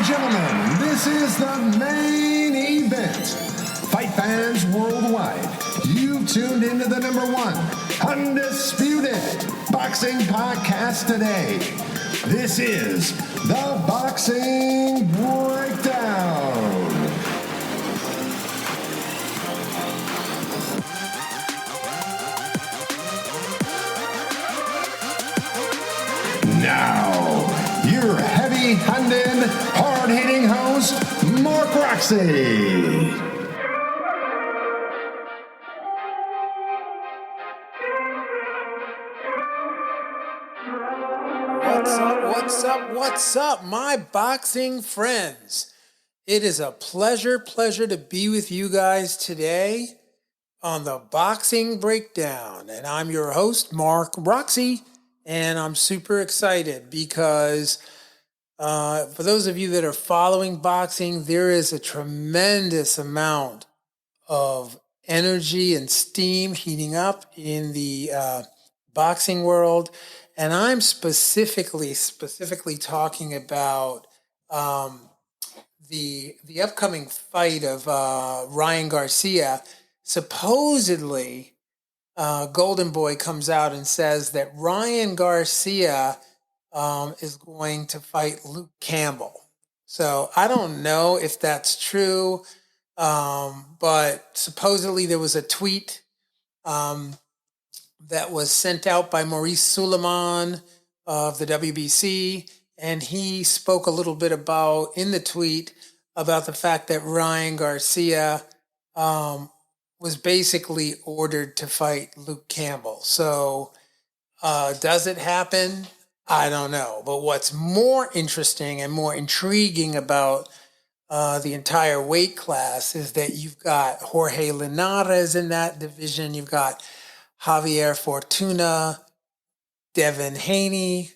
and gentlemen, this is the main event. Fight fans worldwide, you tuned into the number one undisputed boxing podcast today. This is the Boxing Breakdown. Now, your heavy-handed, hard-hitting host, Mark Roxey. What's up, my boxing friends? It is a pleasure to be with you guys today on the Boxing Breakdown. And I'm your host, Mark Roxey, and I'm super excited because for those of you that are following boxing, there is a tremendous amount of energy and steam heating up in the boxing world. And I'm specifically talking about the upcoming fight of Ryan Garcia. Supposedly, Golden Boy comes out and says that Ryan Garcia is going to fight Luke Cambel. So I don't know if that's true, but supposedly there was a tweet that was sent out by Maurice Suleman of the WBC, and he spoke a little bit in the tweet about the fact that Ryan Garcia was basically ordered to fight Luke Cambel. So does it happen? I don't know. But what's more interesting and more intriguing about the entire weight class is that you've got Jorge Linares in that division. You've got Javier Fortuna, Devin Haney,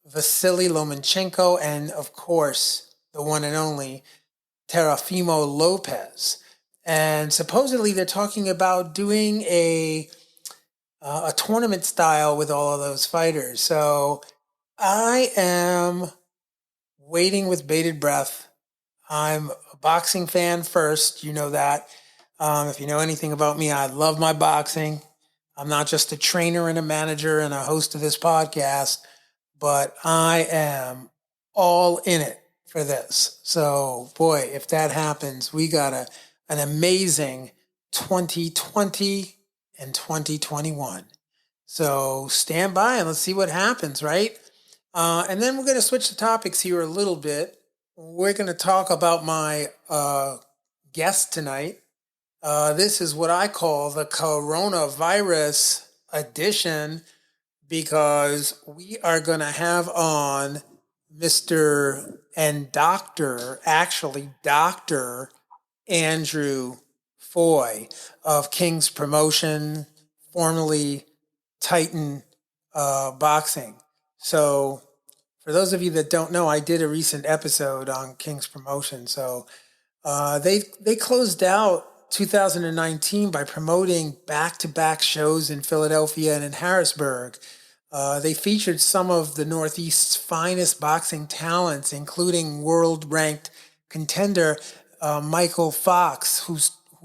Vasily Lomachenko, and of course, the one and only Teofimo Lopez. And supposedly they're talking about doing a tournament style with all of those fighters. So I am waiting with bated breath. I'm a boxing fan first, you know that. If you know anything about me, I love my boxing. I'm not just a trainer and a manager and a host of this podcast, but I am all in it for this. So, boy, if that happens, we got an amazing 2020 and 2021. So stand by and let's see what happens, right? And then we're going to switch the topics here a little bit. We're going to talk about my guest tonight. This is what I call the coronavirus edition because we are going to have on Mr. and Dr. Andrew Foy of King's Promotion, formerly Titan Boxing. So for those of you that don't know, I did a recent episode on King's Promotion. So they closed out 2019 by promoting back-to-back shows in Philadelphia and in Harrisburg. They featured some of the Northeast's finest boxing talents, including world-ranked contender Michael Fox, who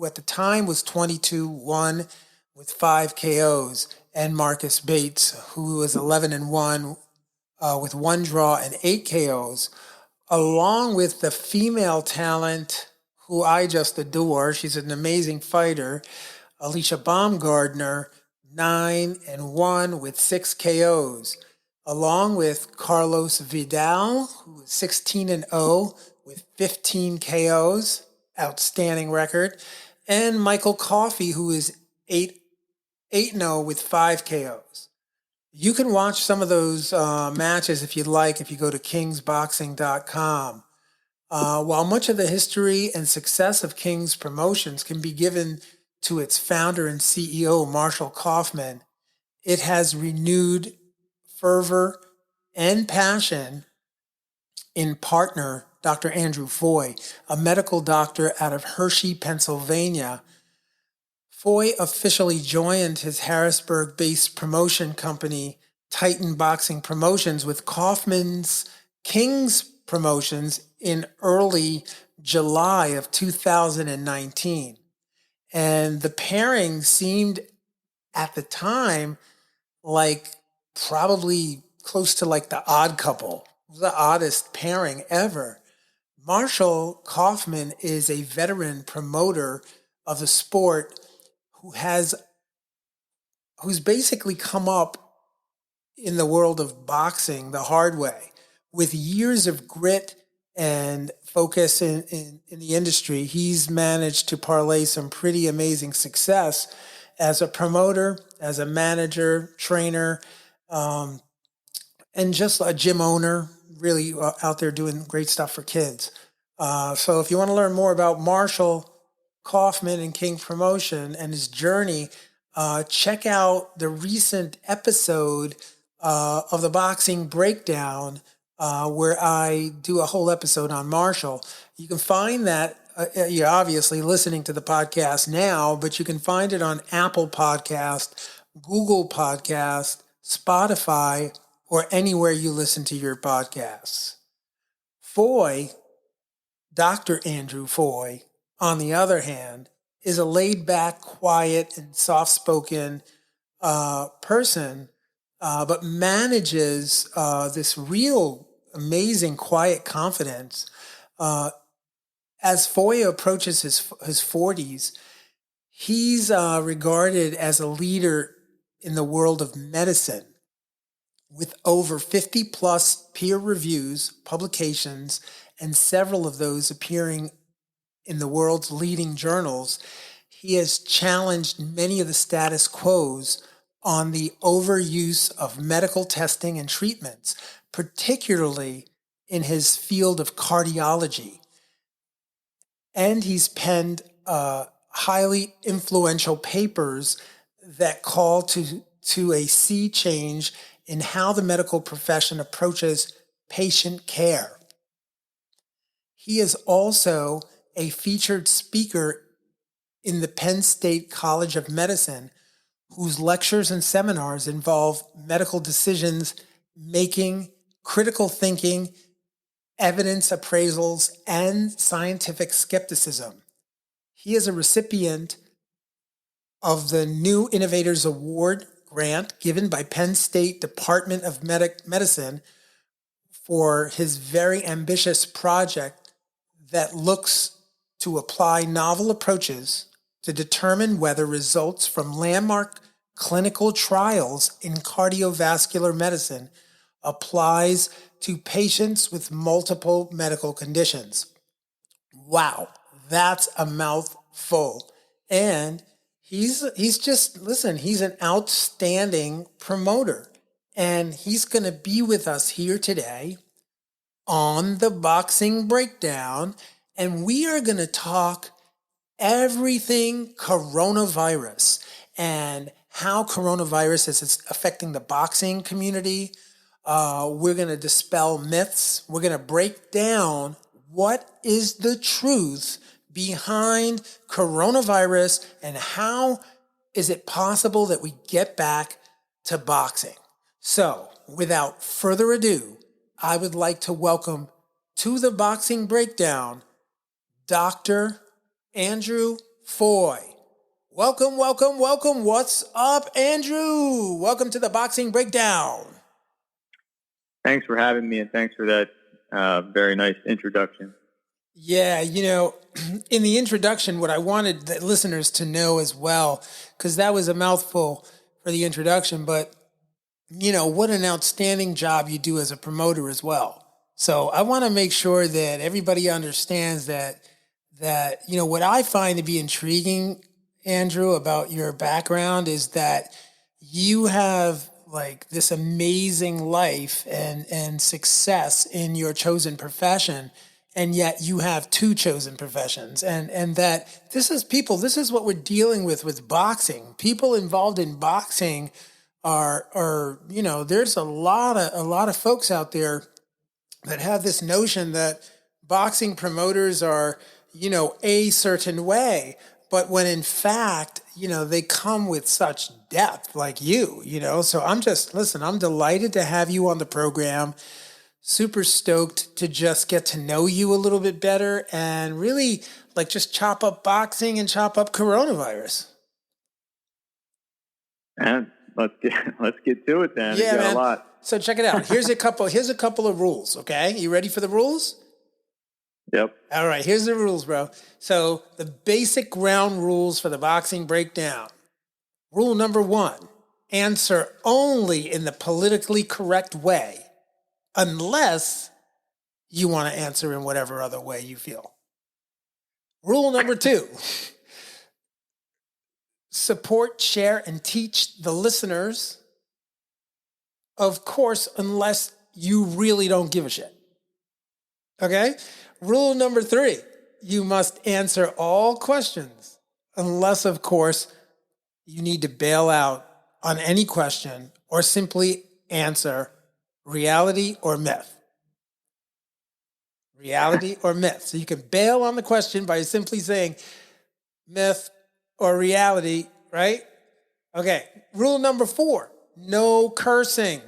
at the time was 22-1 with 5 KOs, and Marcus Bates, who was 11-1 with 1 draw and 8 KOs, along with the female talent who I just adore. She's an amazing fighter, Alicia Baumgardner, 9-1 with 6 KOs, along with Carlos Vidal, who is 16-0 with 15 KOs, outstanding record, and Michael Coffey, who is 8-0 with 5 KOs. You can watch some of those matches if you'd like if you go to kingsboxing.com. While much of the history and success of King's Promotions can be given to its founder and CEO, Marshall Kaufman, it has renewed fervor and passion in partner Dr. Andrew Foy, a medical doctor out of Hershey, Pennsylvania. Foy officially joined his Harrisburg-based promotion company, Titan Boxing Promotions, with Kaufman's King's Promotions in early July of 2019. And the pairing seemed at the time like probably close to like the odd couple, the oddest pairing ever. Marshall Kaufman is a veteran promoter of the sport who's basically come up in the world of boxing the hard way with years of grit and focus in the industry. He's managed to parlay some pretty amazing success as a promoter, as a manager, trainer, and just a gym owner, really out there doing great stuff for kids. So if you want to learn more about Marshall Kaufman and King Promotion and his journey, check out the recent episode of the Boxing Breakdown, where I do a whole episode on Marshall. You can find that, you're obviously listening to the podcast now, but you can find it on Apple Podcast, Google Podcast, Spotify, or anywhere you listen to your podcasts. Foy, Dr. Andrew Foy, on the other hand, is a laid-back, quiet, and soft-spoken person, but manages this real amazing quiet confidence. As Foy approaches his 40s, he's regarded as a leader in the world of medicine, with over 50 plus peer reviews, publications, and several of those appearing in the world's leading journals. He has challenged many of the status quos on the overuse of medical testing and treatments, particularly in his field of cardiology. And he's penned highly influential papers that call to a sea change in how the medical profession approaches patient care. He is also a featured speaker in the Penn State College of Medicine, whose lectures and seminars involve medical decisions making, critical thinking, evidence appraisals, and scientific skepticism. He is a recipient of the New Innovators Award grant given by Penn State Department of Medicine for his very ambitious project that looks to apply novel approaches to determine whether results from landmark clinical trials in cardiovascular medicine applies to patients with multiple medical conditions. Wow, that's a mouthful. And he's an outstanding promoter. And he's going to be with us here today on the Boxing Breakdown. And we are going to talk everything coronavirus and how coronavirus is affecting the boxing community. We're going to dispel myths. We're going to break down what is the truth behind coronavirus and how is it possible that we get back to boxing. So, without further ado, I would like to welcome to the Boxing Breakdown, Dr. Andrew Foy. Welcome, welcome, welcome. What's up, Andrew? Welcome to the Boxing Breakdown. Thanks for having me, and thanks for that very nice introduction. Yeah, in the introduction, what I wanted the listeners to know as well, because that was a mouthful for the introduction, but, what an outstanding job you do as a promoter as well. So I want to make sure that everybody understands that, what I find to be intriguing, Andrew, about your background is that you have like this amazing life and success in your chosen profession. And yet you have two chosen professions, and that this is what we're dealing with boxing. People involved in boxing are there's a lot of folks out there that have this notion that boxing promoters are, a certain way, but when in fact, they come with such depth like you. So I'm delighted to have you on the program super stoked to just get to know you a little bit better and really like just chop up boxing and chop up coronavirus. And let's get to it then. Yeah, Got man. a lot. So check it out. Here's a couple of rules, okay? You ready for the rules? Yep. All right, here's the rules, bro. So the basic ground rules for the boxing breakdown. Rule number 1, answer only in the politically correct way, unless you want to answer in whatever other way you feel. Rule number 2, support, share, and teach the listeners, of course, unless you really don't give a shit. Okay? Rule number 3, you must answer all questions, unless, of course, you need to bail out on any question or simply answer reality or myth. Reality or myth. So you can bail on the question by simply saying myth or reality, right? Okay. Rule number 4, no cursing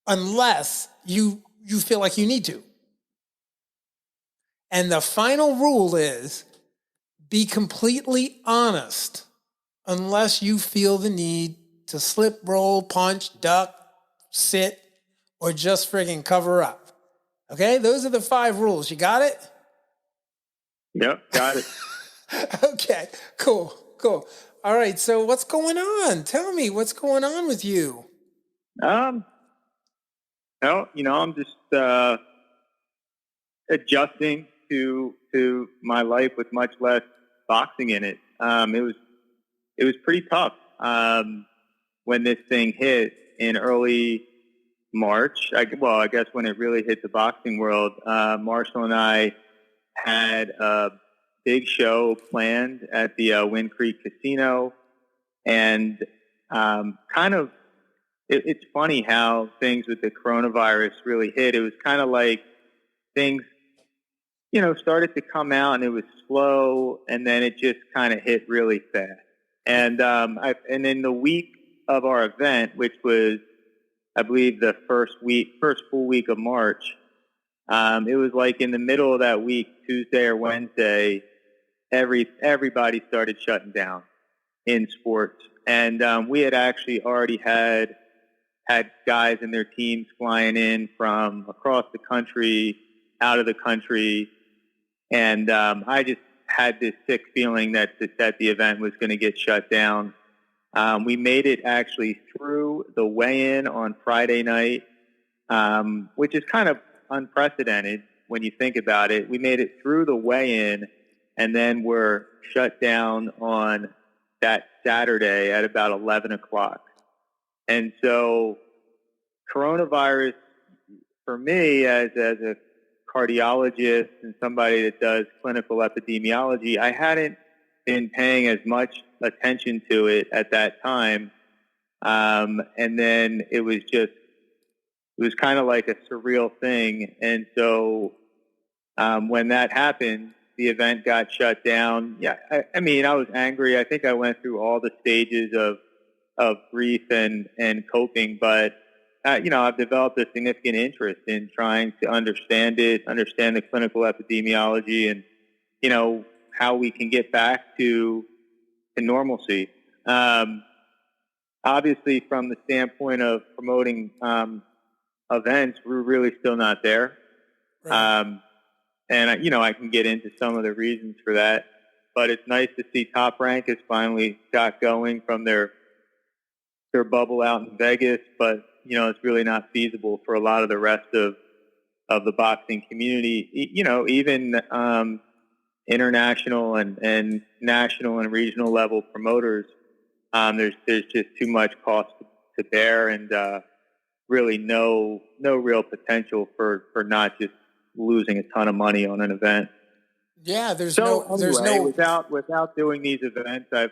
unless you feel like you need to. And the final rule is be completely honest unless you feel the need to slip, roll, punch, duck, sit, or just friggin' cover up. Okay? Those are the 5 rules. You got it? Yep, got it. Okay, cool. All right, so what's going on? Tell me, what's going on with you? Well, I'm just adjusting to my life with much less boxing in it. It was pretty tough when this thing hit in early March. I guess when it really hit the boxing world. Marshall and I had a big show planned at the Wind Creek Casino, and it's funny how things with the coronavirus really hit. It was kind of like things, started to come out and it was slow, and then it just kind of hit really fast. And in the week of our event, which was, I believe, the first full week of March, it was like in the middle of that week, Tuesday or Wednesday, everybody started shutting down in sports. And we had actually already had guys and their teams flying in from across the country, out of the country. And I just had this sick feeling that the event was going to get shut down. We made it actually through the weigh-in on Friday night, which is kind of unprecedented when you think about it. We made it through the weigh-in, and then we're shut down on that Saturday at about 11 o'clock. And so coronavirus, for me, as a cardiologist and somebody that does clinical epidemiology, I hadn't been paying as much attention to it at that time. And then it was kind of like a surreal thing. And so when that happened, the event got shut down. Yeah, I mean, I was angry. I think I went through all the stages of grief and coping, but I've developed a significant interest in trying to understand the clinical epidemiology, and, how we can get back to normalcy. Obviously, from the standpoint of promoting events, we're really still not there. Right. And I can get into some of the reasons for that, but it's nice to see Top Rank has finally got going from their bubble out in Vegas, but it's really not feasible for a lot of the rest of the boxing community. Even international and national and regional level promoters. There's just too much cost to bear, and really no real potential for not just losing a ton of money on an event. Yeah, there's no without doing these events. I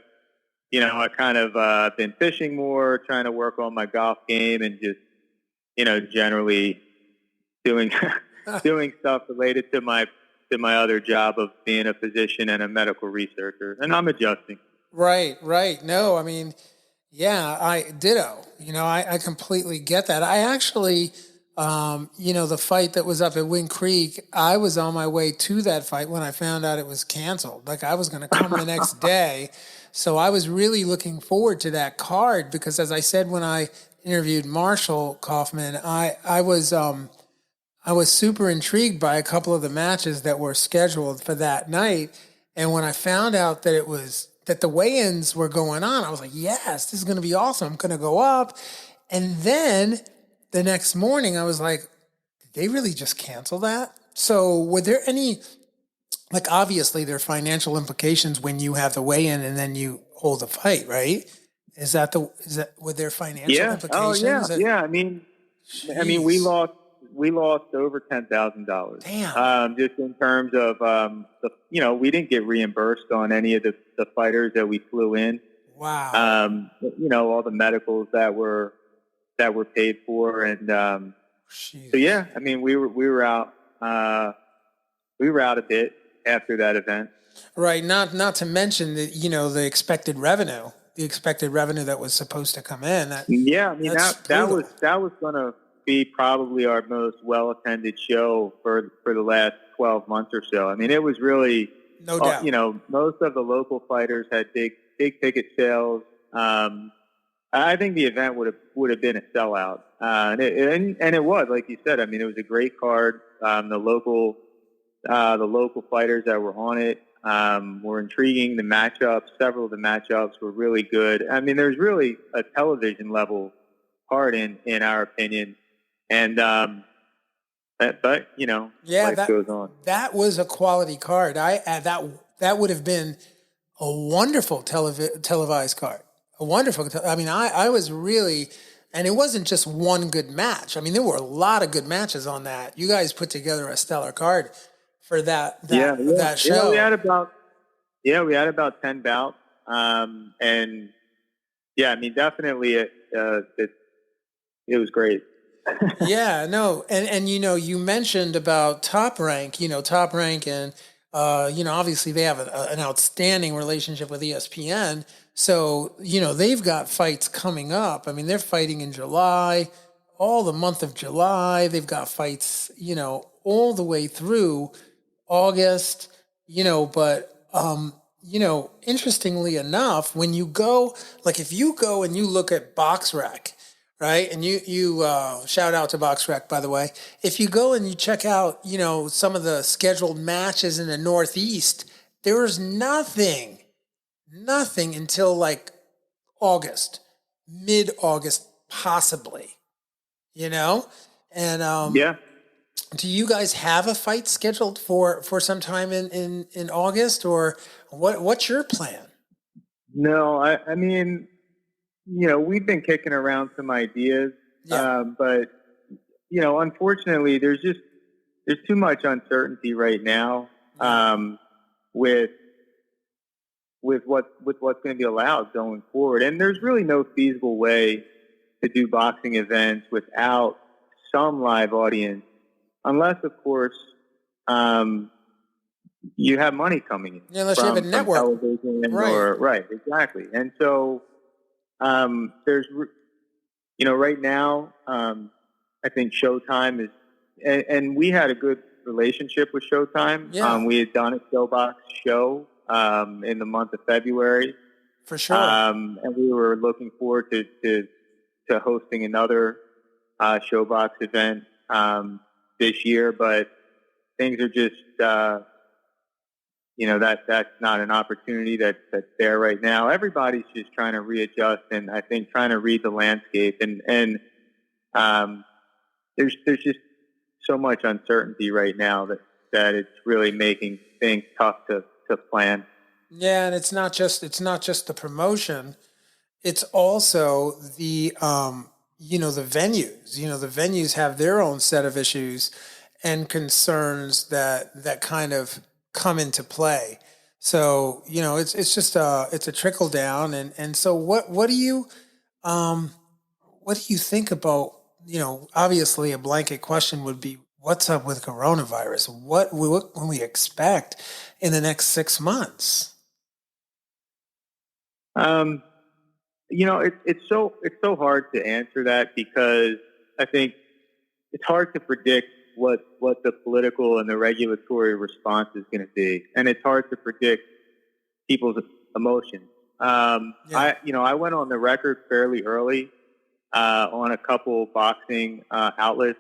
kind of been fishing more, trying to work on my golf game, and just generally doing stuff related to my other job of being a physician and a medical researcher, and I'm adjusting. Right. No, I mean, yeah, I ditto. I completely get that. I actually The fight that was up at Wind Creek, I was on my way to that fight when I found out it was canceled. Like I was going to come the next day. So I was really looking forward to that card because as I said, when I interviewed Marshall Kaufman, I was super intrigued by a couple of the matches that were scheduled for that night. And when I found out that the weigh-ins were going on, I was like, yes, this is going to be awesome. I'm going to go up. And then the next morning I was like, did they really just cancel that? So were there any, like obviously there are financial implications when you have the weigh-in and then you hold the fight, right? Were there financial implications? Yeah. I mean, we lost over $10,000. Damn. Just in terms of we didn't get reimbursed on any of the fighters that we flew in. Wow. All the medicals that were paid for, and so yeah, I mean, we were out a bit after that event. Right. Not to mention the expected revenue. The expected revenue that was supposed to come in. That was going to be probably our most well-attended show for the last 12 months or so. I mean, it was really, no doubt. Most of the local fighters had big ticket sales. I think the event would have been a sellout, and it was, like you said. I mean, it was a great card. The local fighters that were on it were intriguing. The matchups, several of the matchups were really good. I mean, there's really a television level card in our opinion. And life goes on. That was a quality card. That would have been a wonderful televised card. A wonderful. I was really, and it wasn't just one good match. I mean, there were a lot of good matches on that. You guys put together a stellar card for that show. Yeah, we had about 10 bouts. And yeah, I mean, definitely it was great. Yeah, no. And you mentioned about Top Rank, and, obviously they have an outstanding relationship with ESPN. So, they've got fights coming up. I mean, they're fighting in July, all the month of July. They've got fights, all the way through August, interestingly enough, when you go, like if you go and you look at BoxRec, right? And you shout out to BoxRec, by the way. If you go and you check out, some of the scheduled matches in the Northeast, there was nothing until like August, mid-August, possibly, And yeah. Do you guys have a fight scheduled for some time in August, or what's your plan? No, I mean, we've been kicking around some ideas, but unfortunately, there's too much uncertainty right now with what's going to be allowed going forward, and there's really no feasible way to do boxing events without some live audience, unless, of course, you have money coming in. Yeah, unless you have a network, television, right, exactly, and so. There's, right now, I think Showtime is, and we had a good relationship with Showtime. Yeah. We had done a ShowBox show in the month of February. For sure. And we were looking forward to hosting another ShowBox event this year, but things are just that's not an opportunity that's there right now. Everybody's just trying to readjust and I think trying to read the landscape and there's just so much uncertainty right now that it's really making things tough to plan. Yeah. And it's not just the promotion. It's also the, the venues, the venues have their own set of issues and concerns that kind of come into play. So, it's just it's a trickle down. And so what do you think about, obviously a blanket question would be, what's up with coronavirus? What can we expect in the next 6 months? It's so hard to answer that because I think, it's hard to predict what the political and the regulatory response is going to be, and it's hard to predict people's emotions. I went on the record fairly early on a couple boxing outlets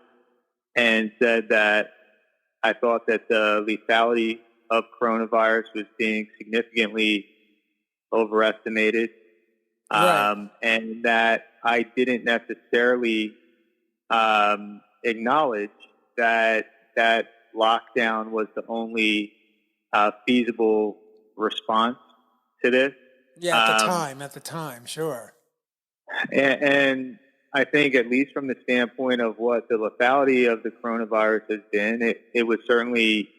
and said that I thought that the lethality of coronavirus was being significantly overestimated, and that I didn't necessarily acknowledge that lockdown was the only feasible response to this. Yeah, at the time, sure. And I think, at least from the standpoint of what the lethality of the coronavirus has been, it was certainly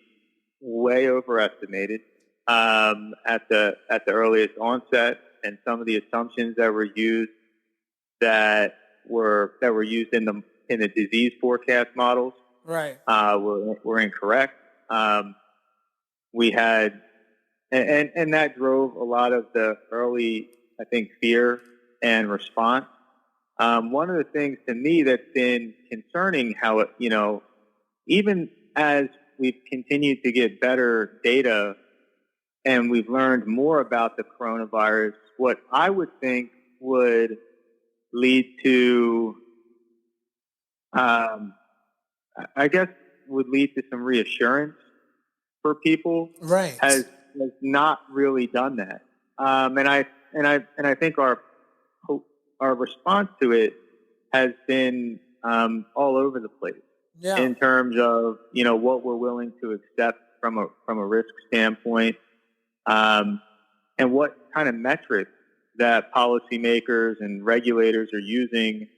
way overestimated at the earliest onset, and some of the assumptions that were used in the disease forecast models were incorrect. We had and that drove a lot of the early, I think, fear and response. One of the things to me that's been concerning, how it, even as we've continued to get better data and we've learned more about the coronavirus, what I would think would lead to, would lead to some reassurance for people, has not really done that. And I think our response to it has been all over the place in terms of what we're willing to accept from a risk standpoint, and what kind of metrics that policymakers and regulators are using,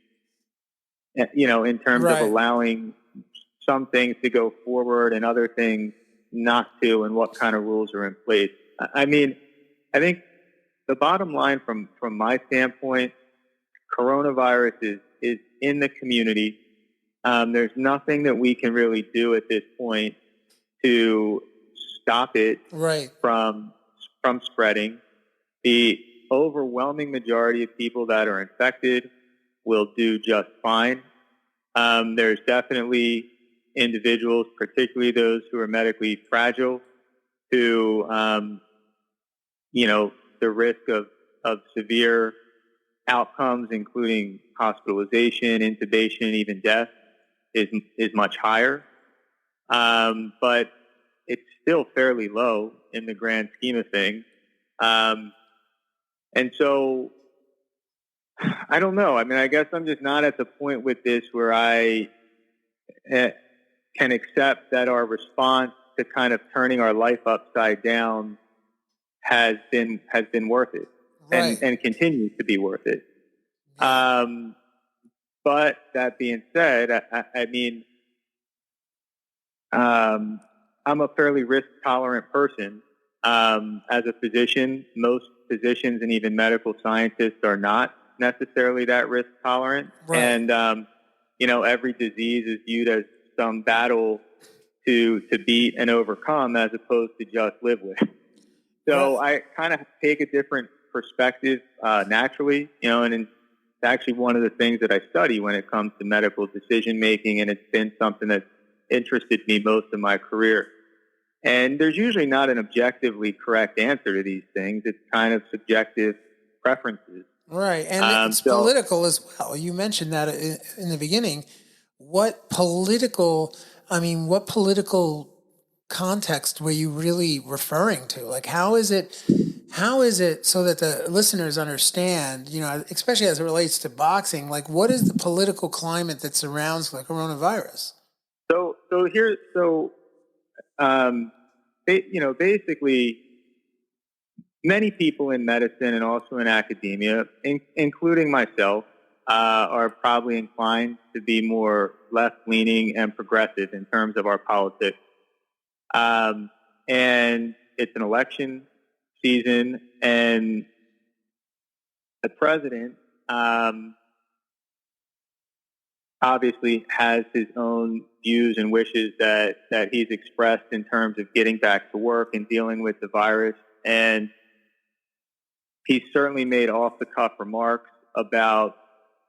in terms of allowing some things to go forward and other things not to, and what kind of rules are in place. I mean, I think the bottom line from my standpoint, coronavirus is in the community. There's nothing that we can really do at this point to stop it from spreading. The overwhelming majority of people that are infected will do just fine. There's definitely individuals, particularly those who are medically fragile, who, the risk of severe outcomes, including hospitalization, intubation, even death, is much higher. But it's still fairly low in the grand scheme of things. And so, I don't know. I mean, I guess I'm just not at the point with this where I can accept that our response to kind of turning our life upside down has been worth it, and continues to be worth it. But that being said, I mean, I'm a fairly risk-tolerant person. As a physician, most physicians and even medical scientists are not necessarily that risk-tolerant. And, every disease is viewed as some battle to beat and overcome, as opposed to just live with. So I kind of take a different perspective naturally, and it's actually one of the things that I study when it comes to medical decision-making, and it's been something that interested me most of my career. And there's usually not an objectively correct answer to these things. It's kind of subjective preferences. Right, and it's political as well. You mentioned that in the beginning. What political context were you really referring to? Like, how is it so that the listeners understand, especially as it relates to boxing, like, what is the political climate that surrounds the coronavirus? Basically, many people in medicine and also in academia, including myself, are probably inclined to be more left-leaning and progressive in terms of our politics. And it's an election season, and the president obviously has his own views and wishes that he's expressed in terms of getting back to work and dealing with the virus. And he's certainly made off-the-cuff remarks about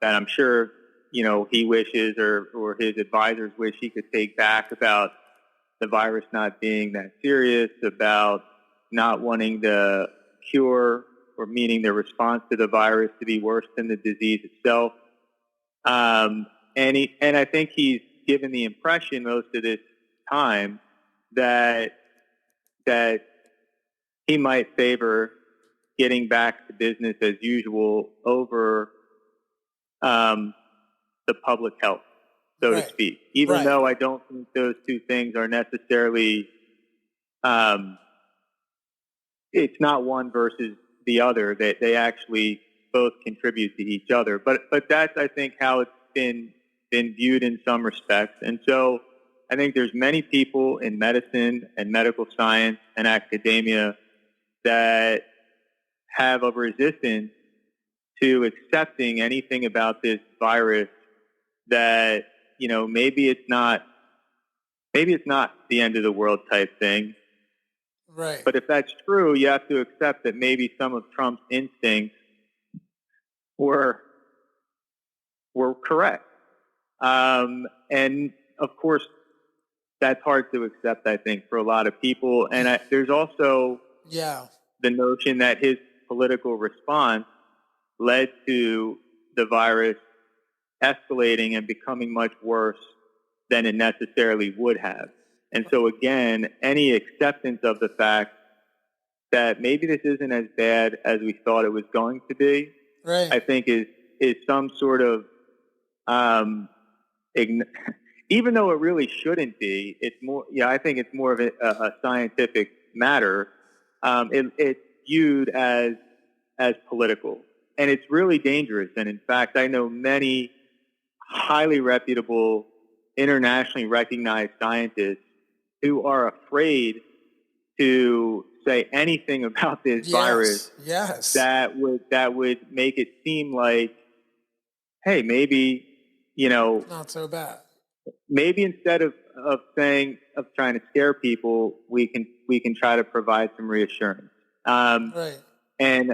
that I'm sure he wishes or his advisors wish he could take back about the virus not being that serious, about not wanting the cure or meaning the response to the virus to be worse than the disease itself. And I think he's given the impression most of this time that he might favor getting back to business as usual over the public health, so to speak. Even though I don't think those two things are necessarily, it's not one versus the other. They actually both contribute to each other. But that's, I think, how it's been viewed in some respects. And so I think there's many people in medicine and medical science and academia that have a resistance to accepting anything about this virus that, maybe it's not the end of the world type thing. Right. But if that's true, you have to accept that maybe some of Trump's instincts were correct. And of course, that's hard to accept, I think, for a lot of people. And there's also the notion that his political response led to the virus escalating and becoming much worse than it necessarily would have. And so, again, any acceptance of the fact that maybe this isn't as bad as we thought it was going to be, I think is some sort of, even though it really shouldn't be, it's more, I think it's more of a scientific matter. It's viewed as political. And it's really dangerous. And in fact, I know many highly reputable, internationally recognized scientists who are afraid to say anything about this virus that would make it seem like, hey, maybe, not so bad. Maybe instead of trying to scare people, we can try to provide some reassurance. And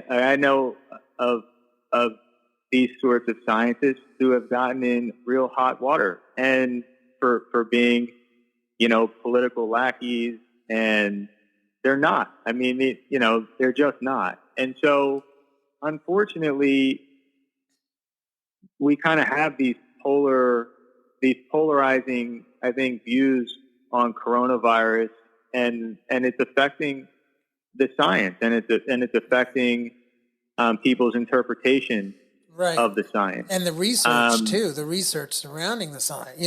I know of these sorts of scientists who have gotten in real hot water and for being, political lackeys, and they're not. I mean, they're just not. And so, unfortunately, we kind of have these polarizing, I think, views on coronavirus, and it's affecting the science, and it's affecting people's interpretation of the science. And the research, too, the research surrounding the science.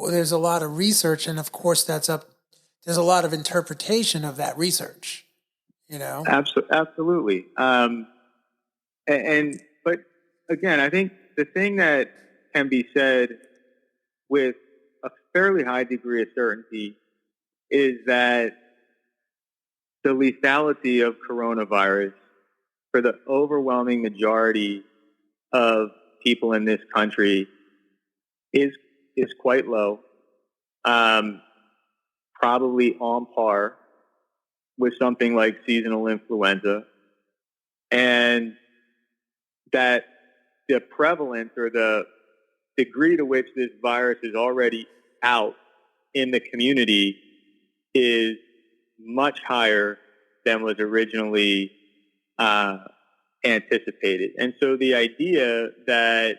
There's a lot of research, and of course there's a lot of interpretation of that research, Absolutely. But again, I think the thing that can be said with a fairly high degree of certainty is that the lethality of coronavirus for the overwhelming majority of people in this country is quite low, probably on par with something like seasonal influenza, and that the prevalence or the degree to which this virus is already out in the community is much higher than was originally anticipated. And so the idea that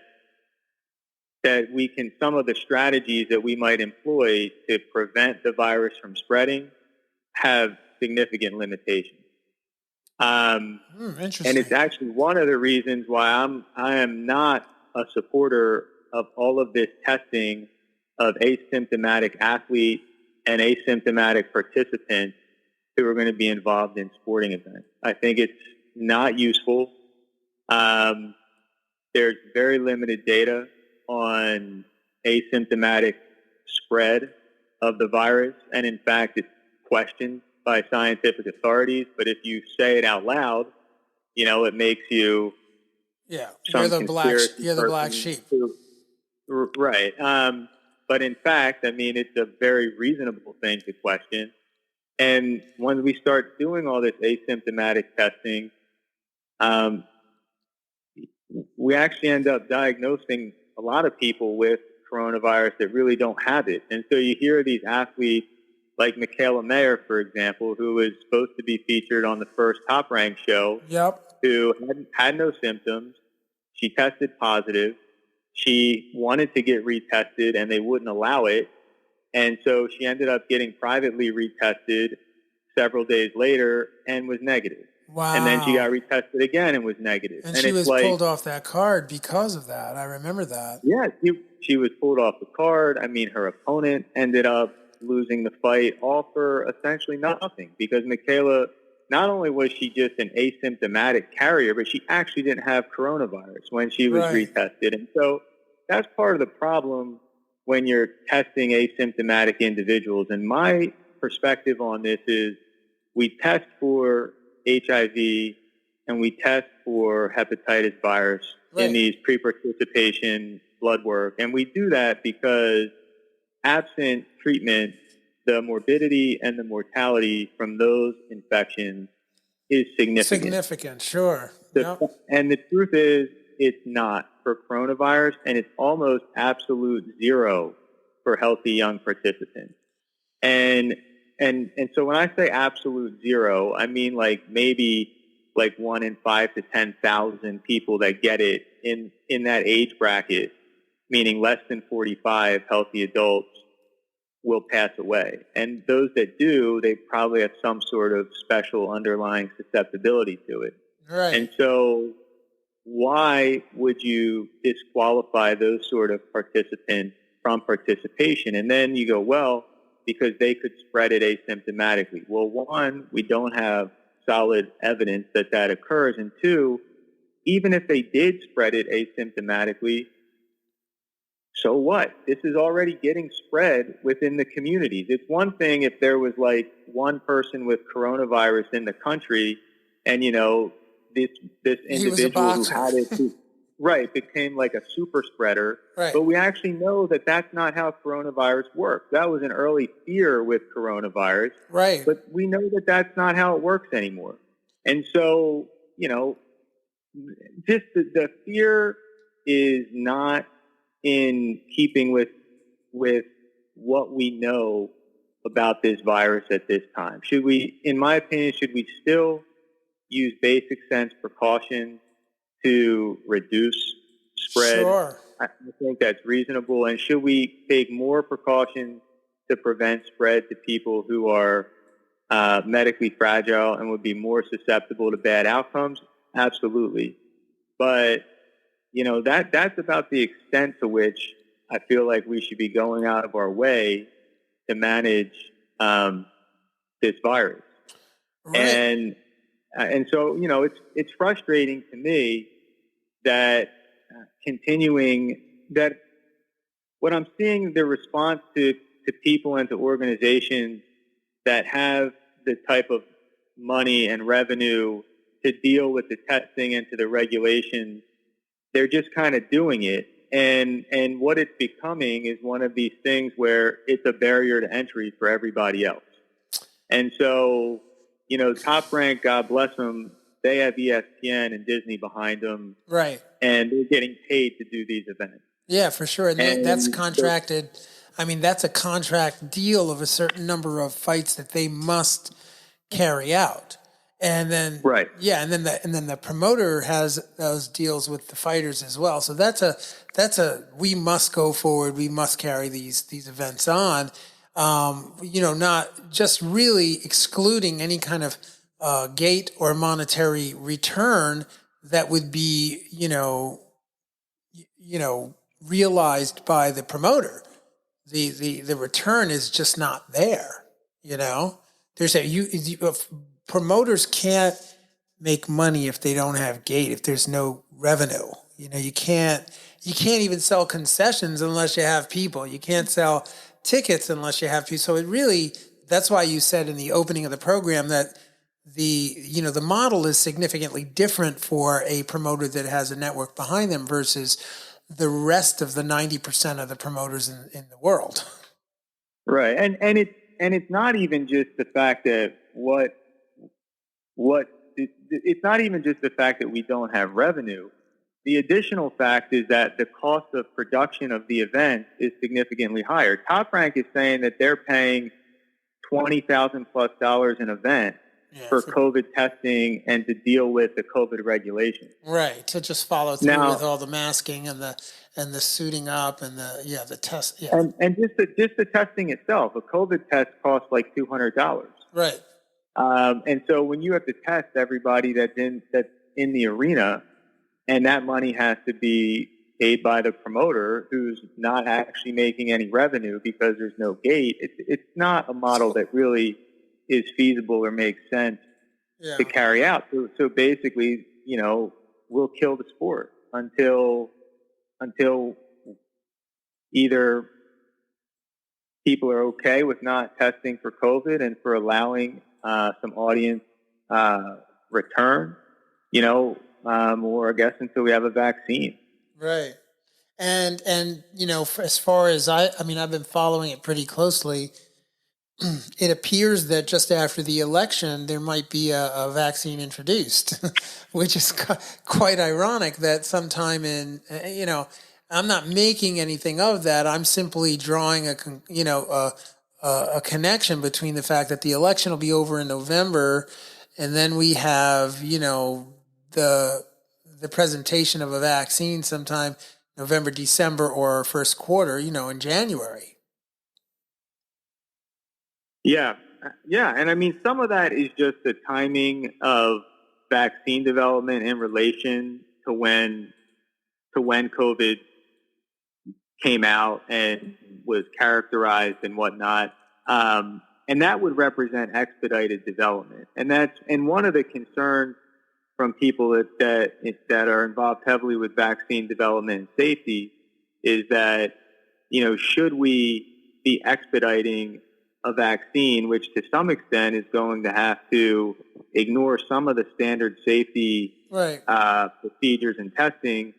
we can, some of the strategies that we might employ to prevent the virus from spreading have significant limitations. Interesting. And it's actually one of the reasons why I am not a supporter of all of this testing of asymptomatic athletes and asymptomatic participants who are going to be involved in sporting events. I think it's not useful. There's very limited data on asymptomatic spread of the virus, and in fact, it's questioned by scientific authorities. But if you say it out loud, it makes you you're the black sheep. Right. But in fact, I mean, it's a very reasonable thing to question. And when we start doing all this asymptomatic testing, we actually end up diagnosing a lot of people with coronavirus that really don't have it. And so you hear these athletes like Michaela Mayer, for example, who was supposed to be featured on the first Top Rank show, who had no symptoms. She tested positive. She wanted to get retested, and they wouldn't allow it. And so she ended up getting privately retested several days later and was negative. Wow. And then she got retested again and was negative. And she was pulled off that card because of that. I remember that. Yeah, she was pulled off the card. I mean, her opponent ended up losing the fight all for essentially nothing, because Michaela, not only was she just an asymptomatic carrier, but she actually didn't have coronavirus when she was retested. And so that's part of the problem when you're testing asymptomatic individuals. And my perspective on this is we test for HIV and we test for hepatitis virus in these pre-participation blood work. And we do that because absent treatment, the morbidity and the mortality from those infections is significant. Significant, sure. And the truth is, it's not for coronavirus, and it's almost absolute zero for healthy young participants. And so when I say absolute zero, I mean like maybe like 1 in 5 to 10,000 people that get it in that age bracket, meaning less than 45 healthy adults will pass away. And those that do, they probably have some sort of special underlying susceptibility to it. Right. And so why would you disqualify those sort of participants from participation? And then you go, well, because they could spread it asymptomatically. Well, one, we don't have solid evidence that that occurs. And two, even if they did spread it asymptomatically, so what? This is already getting spread within the communities. It's one thing if there was like one person with coronavirus in the country and, you know, this individual who had it became like a super spreader. Right. But we actually know that that's not how coronavirus works. That was an early fear with coronavirus. Right. But we know that that's not how it works anymore. And so, you know, just the fear is not in keeping with what we know about this virus at this time. Should we, in my opinion, should we still use basic sense precautions to reduce spread? Sure. I think that's reasonable. And should we take more precautions to prevent spread to people who are medically fragile and would be more susceptible to bad outcomes? Absolutely. But you know, that's about the extent to which I feel like we should be going out of our way to manage this virus. Right. And so, you know, it's frustrating to me that that what I'm seeing, the response to people and to organizations that have the type of money and revenue to deal with the testing and to the regulations, they're just kind of doing it. And what it's becoming is one of these things where it's a barrier to entry for everybody else. And so, you know, Top Rank, God bless them, they have ESPN and Disney behind them. Right. And they're getting paid to do these events. Yeah, for sure. And that's contracted. I mean, that's a contract deal of a certain number of fights that they must carry out. And then, yeah, and then the promoter has those deals with the fighters as well. So that's a we must go forward. We must carry these events on. You know, not just really excluding any kind of gate or monetary return that would be, you know, realized by the promoter. The return is just not there. You know, there's promoters can't make money if they don't have gate, if there's no revenue. You know, you can't even sell concessions unless you have people. You can't sell tickets unless you have people. So that's why you said in the opening of the program that the model is significantly different for a promoter that has a network behind them versus the rest of the 90% of the promoters in the world. Right. And it's not even just the fact that it's not even just the fact that we don't have revenue. the additional fact is that the cost of production of the event is significantly higher. Top Rank is saying that they're paying $20,000+ an event for COVID testing and to deal with the COVID regulations. Right, to just follow through with all the masking and the suiting up and the test. Yeah. And just the testing itself, a COVID test costs like $200. Right. And so when you have to test everybody that's in the arena, and that money has to be paid by the promoter who's not actually making any revenue because there's no gate, it's not a model that really is feasible or makes sense to carry out. So basically, we'll kill the sport until either people are okay with not testing for COVID and for allowing some audience return, or I guess until we have a vaccine. Right. And as far as I've been following it pretty closely. It appears that just after the election, there might be a vaccine introduced, which is quite ironic that sometime in, I'm not making anything of that. I'm simply drawing a connection between the fact that the election will be over in November, and then we have, the presentation of a vaccine sometime November, December, or first quarter, in January. Yeah. And some of that is just the timing of vaccine development in relation to when COVID came out and was characterized and whatnot. And that would represent expedited development. And one of the concerns from people that are involved heavily with vaccine development and safety is that, should we be expediting a vaccine, which to some extent is going to have to ignore some of the standard safety procedures and testing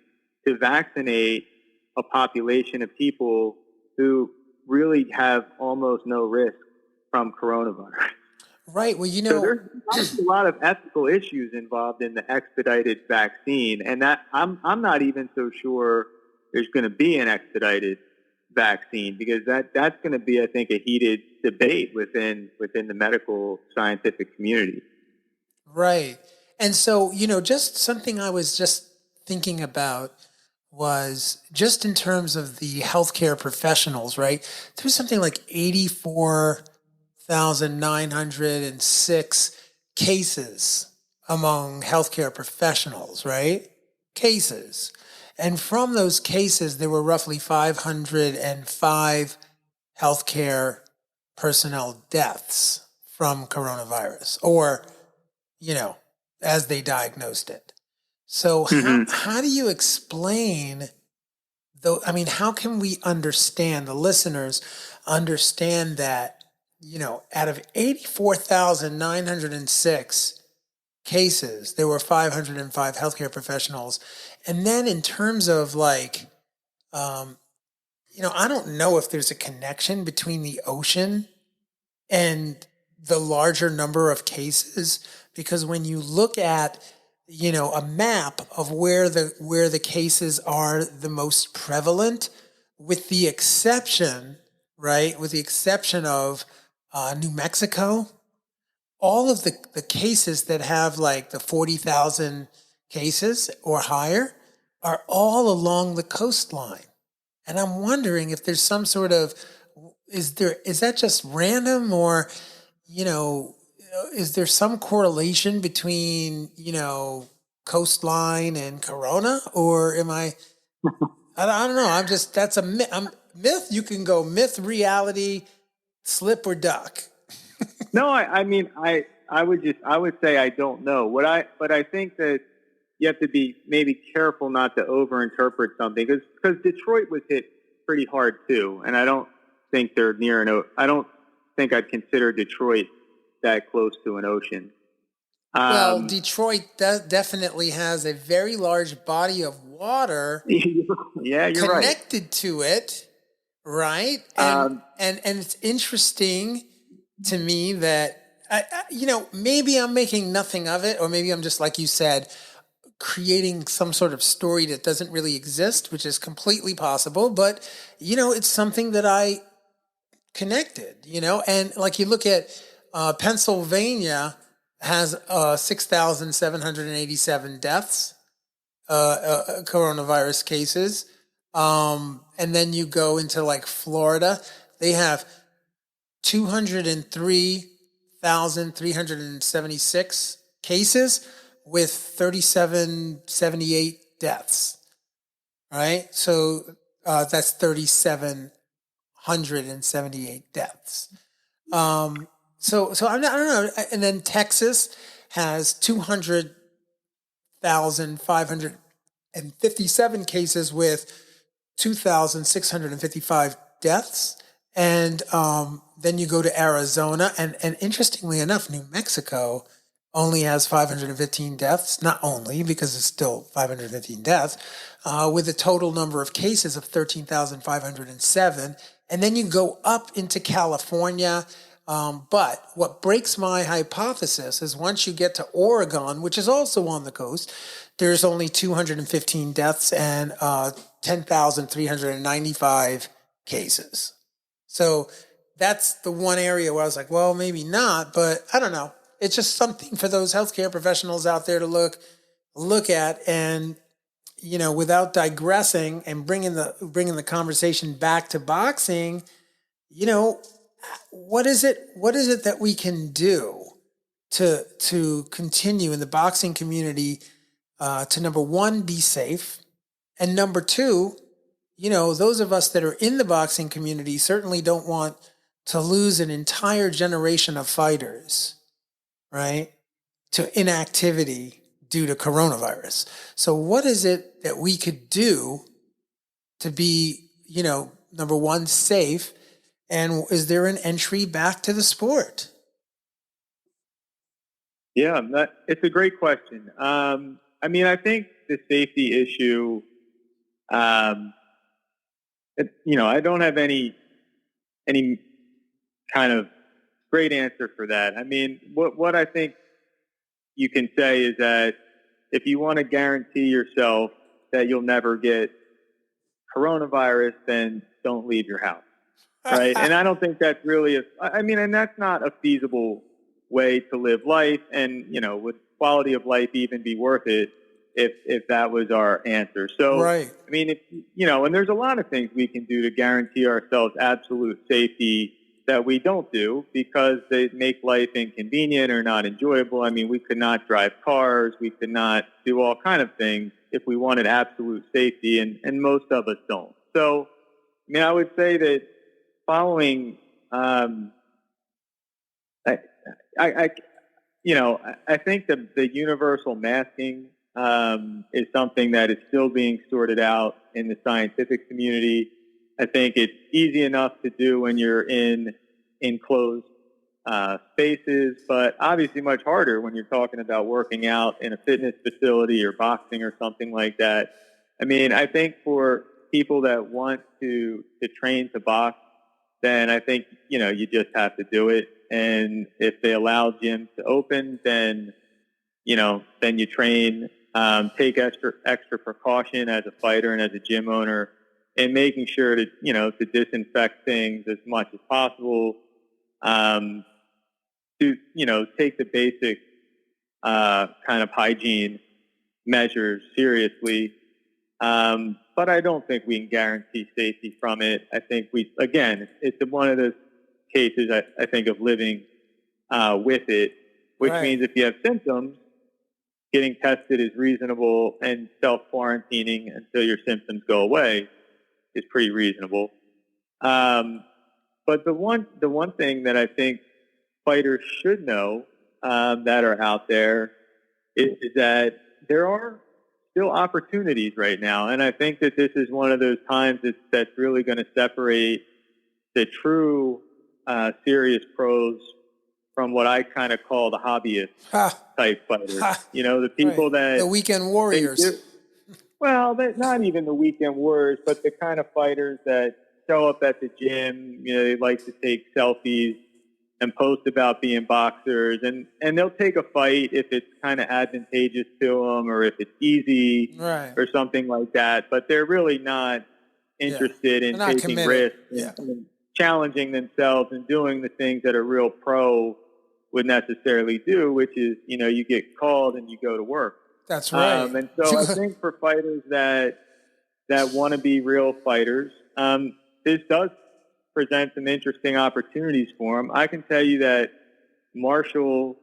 to vaccinate a population of people who really have almost no risk from coronavirus. Right. Well, so there's a lot of ethical issues involved in the expedited vaccine, and that I'm not even so sure there's going to be an expedited vaccine, because that's going to be, I think, a heated debate within the medical scientific community. Right. And so, just something I was just thinking about was just in terms of the healthcare professionals, right? There's something like 84,906 cases among healthcare professionals, right? Cases. And from those cases, there were roughly 505 healthcare personnel deaths from coronavirus, or, as they diagnosed it. So how do you explain, how can we understand, the listeners understand that, out of 84,906 cases, there were 505 healthcare professionals. And then in terms of I don't know if there's a connection between the ocean and the larger number of cases, because when you look at, a map of where the cases are the most prevalent, with the exception of New Mexico, all of the cases that have the 40,000 cases or higher are all along the coastline. And I'm wondering if there's some sort of, is that just random, or, is there some correlation between, coastline and corona, or am I don't know. That's a myth. You can go myth, reality, slip or duck. No, I would say I don't know. But I think that you have to be maybe careful not to overinterpret something, because Detroit was hit pretty hard too, and I don't think they're near I don't think I'd consider Detroit that close to an ocean. Well, Detroit definitely has a very large body of water. Yeah, you're connected to it, right? And it's interesting to me that maybe I'm making nothing of it, or maybe I'm just, like you said, creating some sort of story that doesn't really exist, which is completely possible. But, it's something that I connected, and like you look at Pennsylvania has 6,787 deaths, coronavirus cases. And then you go into like Florida, they have 203,376 cases with 3,778 deaths. Right? So that's 3,778 deaths. So I don't know. And then Texas has 200,557 cases with 2,655 deaths. And then you go to Arizona, and interestingly enough, New Mexico only has 515 deaths. Not only, because it's still 515 deaths, with a total number of cases of 13,507. And then you go up into California. But what breaks my hypothesis is once you get to Oregon, which is also on the coast, there's only 215 deaths and 10,395 cases. So that's the one area where I was like, well, maybe not, but I don't know. It's just something for those healthcare professionals out there to look at, and without digressing and bringing the conversation back to boxing, what is it that we can do to continue in the boxing community to, number one, be safe, and number two, those of us that are in the boxing community certainly don't want to lose an entire generation of fighters, right, to inactivity due to coronavirus. So what is it that we could do to be, number one, safe, and is there an entry back to the sport? Yeah, it's a great question. I think the safety issue, I don't have any kind of great answer for that. I mean, what I think you can say is that if you want to guarantee yourself that you'll never get coronavirus, then don't leave your house, right? And I don't think that's really and that's not a feasible way to live life. And, would quality of life even be worth it if that was our answer? So, right. And there's a lot of things we can do to guarantee ourselves absolute safety that we don't do because they make life inconvenient or not enjoyable. I mean, we could not drive cars. We could not do all kind of things if we wanted absolute safety, and most of us don't. So, I would say that following, I think the universal masking is something that is still being sorted out in the scientific community. I think it's easy enough to do when you're in enclosed spaces, but obviously much harder when you're talking about working out in a fitness facility or boxing or something like that. I think for people that want to train to box, then I think, you just have to do it. And if they allow gyms to open, then you train, take extra precaution as a fighter and as a gym owner, and making sure to disinfect things as much as possible, to, take the basic kind of hygiene measures seriously. But I don't think we can guarantee safety from it. I think it's one of those cases, I think, of living with it, which right. means if you have symptoms, getting tested is reasonable, and self-quarantining until your symptoms go away is pretty reasonable. But the one thing that I think fighters should know that are out there is that there are still opportunities right now. And I think that this is one of those times that's really going to separate the true serious pros from what I kind of call the hobbyist type fighters. The people that... The weekend warriors. Well, not even the weekend warriors, but the kind of fighters that show up at the gym, they like to take selfies and post about being boxers, and they'll take a fight if it's kind of advantageous to them or if it's easy Right. or something like that. But they're really not interested in taking committed. risks and challenging themselves and doing the things that a real pro would necessarily do, which is, you get called and you go to work. That's right. And so I think for fighters that want to be real fighters, this does present some interesting opportunities for them. I can tell you that Marshall,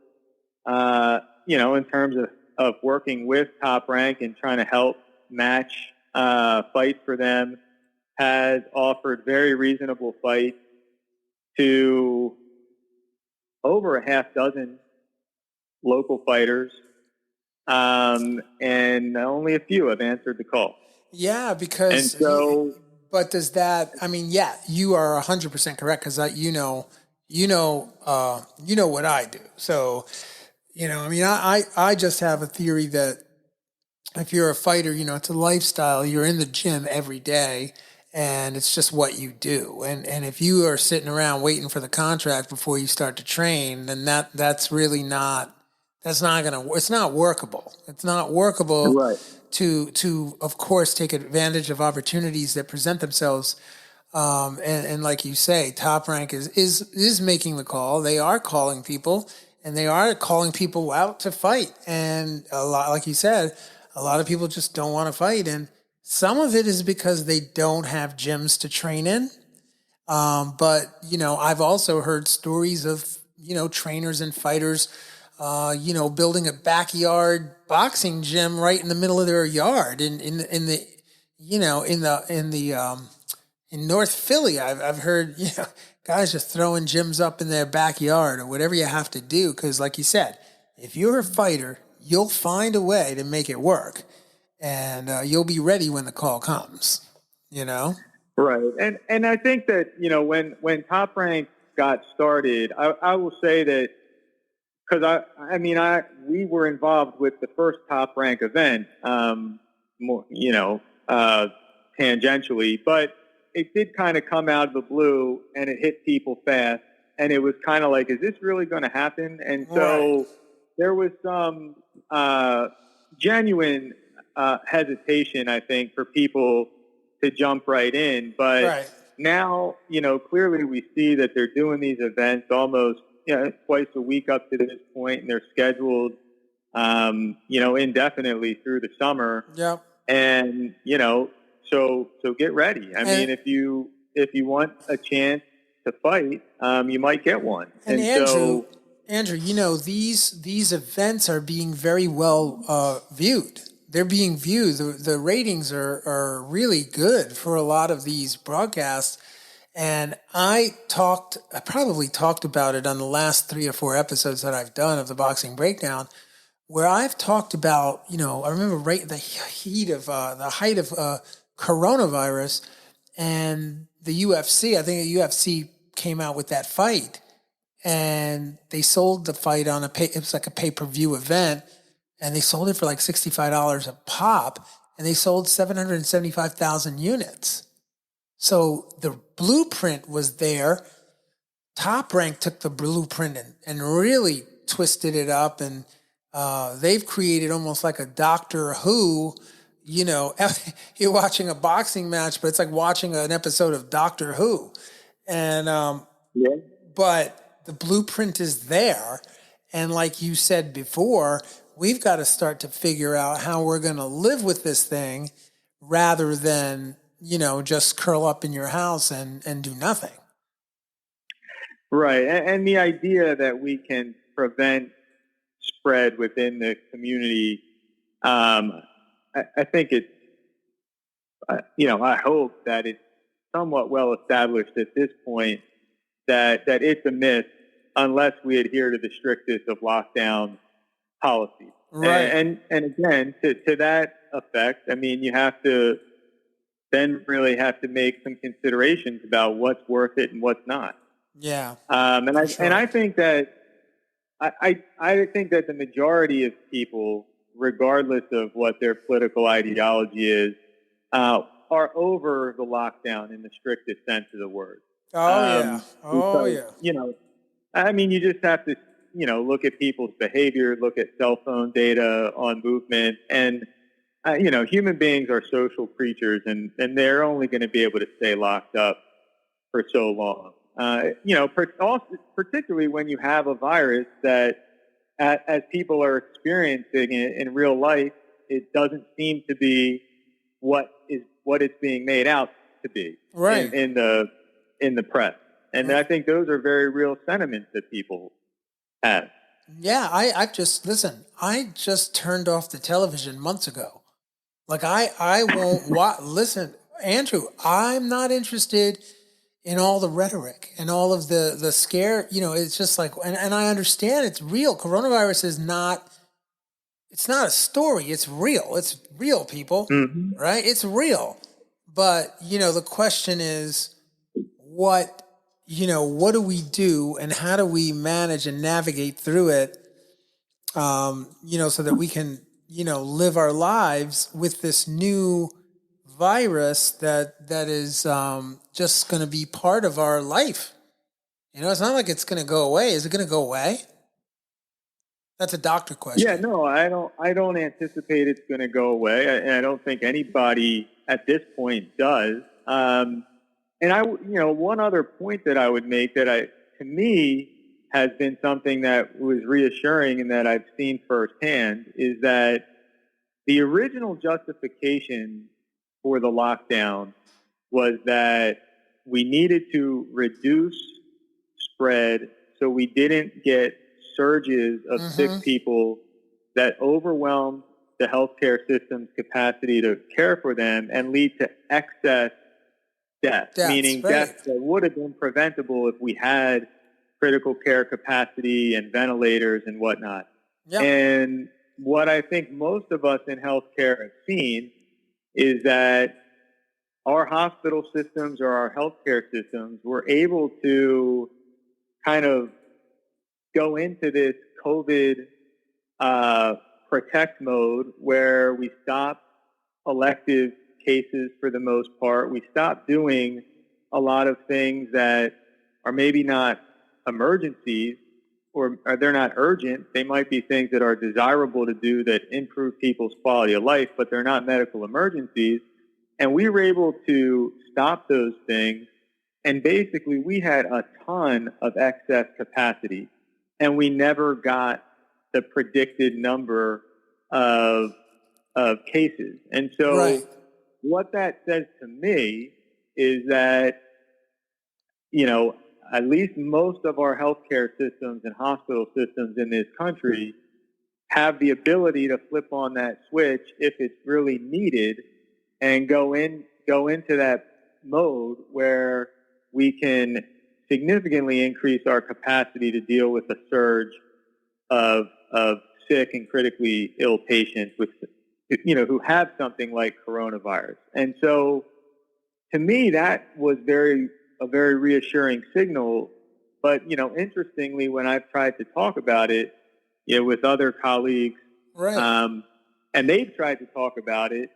in terms of working with Top Rank and trying to help match fights for them, has offered very reasonable fights to over a half dozen local fighters, and only a few have answered the call. Yeah, because and so. But does that? I mean, yeah, you are 100% correct because you know what I do. So, I mean, I just have a theory that if you're a fighter, it's a lifestyle. You're in the gym every day, and it's just what you do. And if you are sitting around waiting for the contract before you start to train, then that's really not. That's not gonna. It's not workable. It's not workable. Right. To of course take advantage of opportunities that present themselves, and like you say, Top Rank is making the call. They are calling people, and they are calling people out to fight. And a lot, like you said, a lot of people just don't want to fight, and some of it is because they don't have gyms to train in. But I've also heard stories of trainers and fighters. Building a backyard boxing gym right in the middle of their yard in North Philly. I've heard guys just throwing gyms up in their backyard or whatever you have to do, because like you said, if you're a fighter, you'll find a way to make it work, and you'll be ready when the call comes. Right, and I think that when Top Rank got started, I will say that. Because we were involved with the first Top Rank event, tangentially, but it did kind of come out of the blue and it hit people fast, and it was kind of like, is this really going to happen? And so there was some genuine hesitation, I think, for people to jump right in. But now, clearly we see that they're doing these events almost twice a week up to this point, and they're scheduled, indefinitely through the summer. Yep. And so get ready. I mean, if you want a chance to fight, you might get one. And Andrew, these events are being very well viewed. They're being viewed. The ratings are really good for a lot of these broadcasts. And I probably talked about it on the last 3 or 4 episodes that I've done of the Boxing Breakdown, where I've talked about, I remember right at the height of coronavirus and the UFC. I think the UFC came out with that fight, and they sold the fight on it was like a pay-per-view event, and they sold it for like $65 a pop, and they sold 775,000 units. So the blueprint was there. Top Rank took the blueprint and really twisted it up, and they've created almost like a Doctor Who. You're watching a boxing match, but it's like watching an episode of Doctor Who. And but the blueprint is there, and like you said before, we've got to start to figure out how we're going to live with this thing rather than just curl up in your house and do nothing. Right. And the idea that we can prevent spread within the community, I think it's, I hope that it's somewhat well established at this point that it's a myth unless we adhere to the strictest of lockdown policies. Right. And again, to that effect, I mean, you have to then really have to make some considerations about what's worth it and what's not. Yeah. And I think that I think that the majority of people, regardless of what their political ideology is, are over the lockdown in the strictest sense of the word. Oh, yeah. Because, I mean, you just have to, look at people's behavior, look at cell phone data on movement, and human beings are social creatures, and they're only going to be able to stay locked up for so long. Particularly when you have a virus that, as people are experiencing it in real life, it doesn't seem to be what it's being made out to be, right, in the press. And I think those are very real sentiments that people have. Yeah, I just turned off the television months ago. Like I won't listen, Andrew, I'm not interested in all the rhetoric and all of the scare, it's just like, and I understand it's real. Coronavirus is it's not a story. It's real. It's real, people, Mm-hmm. right? It's real. But, the question is what do we do and how do we manage and navigate through it, so that we can, live our lives with this new virus that is just going to be part of our life. It's not like it's going to go away. Is it going to go away? That's a doctor question. Yeah, no, I don't anticipate it's going to go away. And I don't think anybody at this point does. And one other point that I would make that to me has been something that was reassuring and that I've seen firsthand is that the original justification for the lockdown was that we needed to reduce spread so we didn't get surges of sick people that overwhelmed the healthcare system's capacity to care for them and lead to excess deaths, meaning right. deaths that would have been preventable if we had critical care capacity and ventilators and whatnot. Yep. And what I think most of us in healthcare have seen is that our hospital systems or our healthcare systems were able to kind of go into this COVID protect mode where we stopped elective cases for the most part. We stopped doing a lot of things that are maybe not emergencies or they're not urgent. They might be things that are desirable to do that improve people's quality of life, but they're not medical emergencies. And we were able to stop those things. And basically we had a ton of excess capacity and we never got the predicted number of cases. And so what that says to me is that, at least most of our healthcare systems and hospital systems in this country have the ability to flip on that switch if it's really needed and go into that mode where we can significantly increase our capacity to deal with a surge of sick and critically ill patients with, who have something like coronavirus. And so to me, that was a very reassuring signal. But, interestingly, when I've tried to talk about it, with other colleagues, and they've tried to talk about it,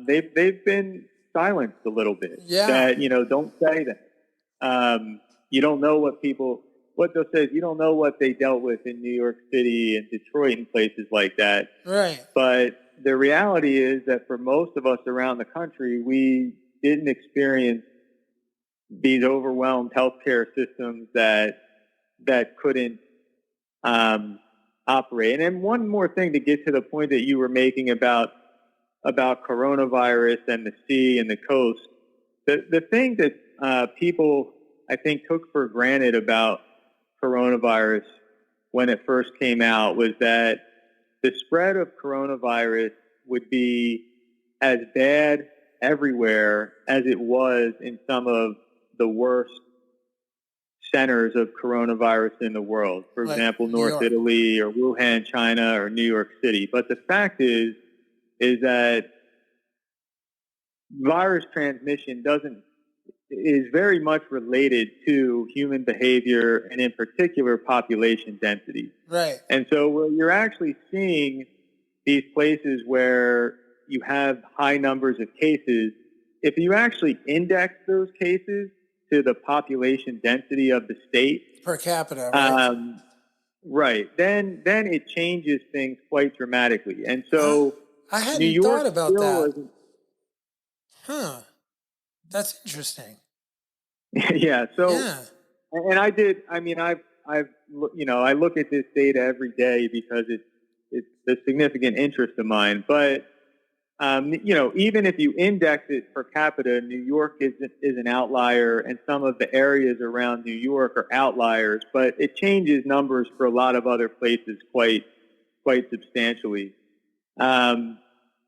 they've been silenced a little bit. Yeah. That, don't say that. You don't know what they'll say is you don't know what they dealt with in New York City and Detroit and places like that. Right. But the reality is that for most of us around the country, we didn't experience these overwhelmed healthcare systems that couldn't operate. And then one more thing to get to the point that you were making about coronavirus and the sea and the coast. The thing that people, I think, took for granted about coronavirus when it first came out was that the spread of coronavirus would be as bad everywhere as it was in some of the worst centers of coronavirus in the world. For example, North Italy or Wuhan, China, or New York City. But the fact is that virus transmission is very much related to human behavior and in particular population density. Right. And so where you're actually seeing these places where you have high numbers of cases, if you actually index those cases to the population density of the state, per capita, right? right, then it changes things quite dramatically. And so I New hadn't York thought about still that. isn't. Huh. That's interesting. Yeah. So, Yeah. and I did. I mean, I look at this data every day because it's a significant interest of mine. But even if you index it per capita, New York is an outlier, and some of the areas around New York are outliers. But it changes numbers for a lot of other places quite substantially.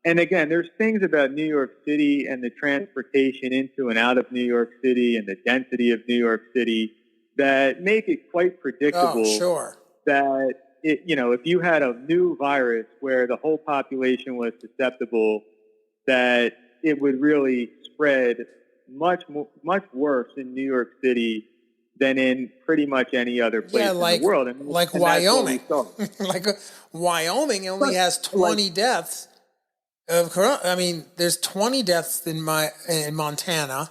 And again, there's things about New York City and the transportation into and out of New York City and the density of New York City that make it quite predictable. Oh, sure. That if you had a new virus where the whole population was susceptible, that it would really spread much worse in New York City than in pretty much any other place in the world. And Wyoming. Like Wyoming only has 20 deaths of corona. I mean, there's 20 deaths in Montana,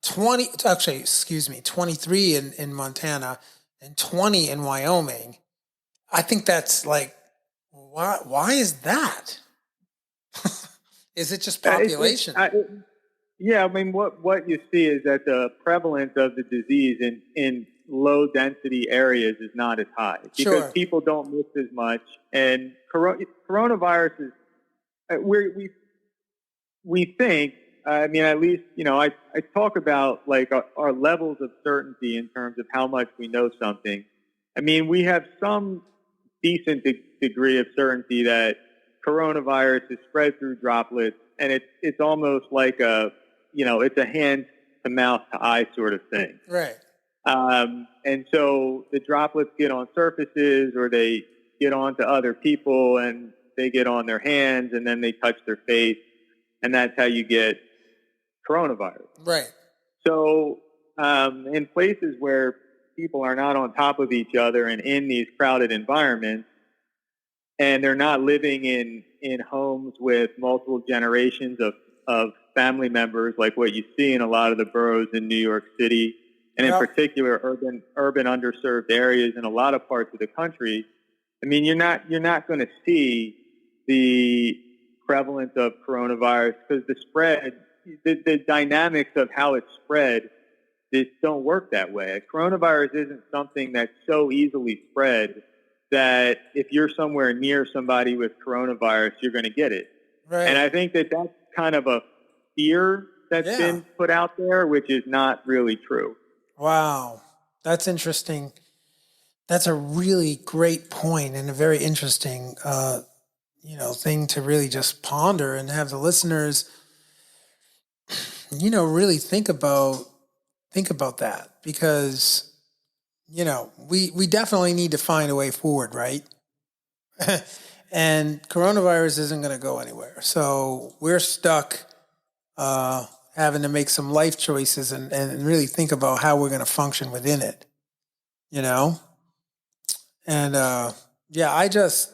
23 in Montana, and 20 in Wyoming. I think that's like, why is that? Is it just population? Yeah, I mean, what you see is that the prevalence of the disease in low density areas is not as high because people don't miss as much. And coronavirus is, we think, I mean, at least, I talk about like our levels of certainty in terms of how much we know something. I mean, we have some decent degree of certainty that coronavirus is spread through droplets, and it's almost like it's a hand to mouth to eye sort of thing. Right. And so the droplets get on surfaces or they get onto other people and they get on their hands and then they touch their face, and that's how you get coronavirus. Right. So in places where people are not on top of each other and in these crowded environments, and they're not living in homes with multiple generations of family members like what you see in a lot of the boroughs in New York City, and in particular urban underserved areas in a lot of parts of the country. I mean, you're not going to see the prevalence of coronavirus because the spread, the dynamics of how it's spread, just don't work that way. Coronavirus isn't something that's so easily spread that if you're somewhere near somebody with coronavirus, you're going to get it. Right. And I think that's kind of a fear that's been put out there, which is not really true. Wow. That's interesting. That's a really great point and a very interesting, thing to really just ponder and have the listeners, really think about that because, we definitely need to find a way forward, right? And coronavirus isn't going to go anywhere. So we're stuck having to make some life choices and really think about how we're going to function within it, And I just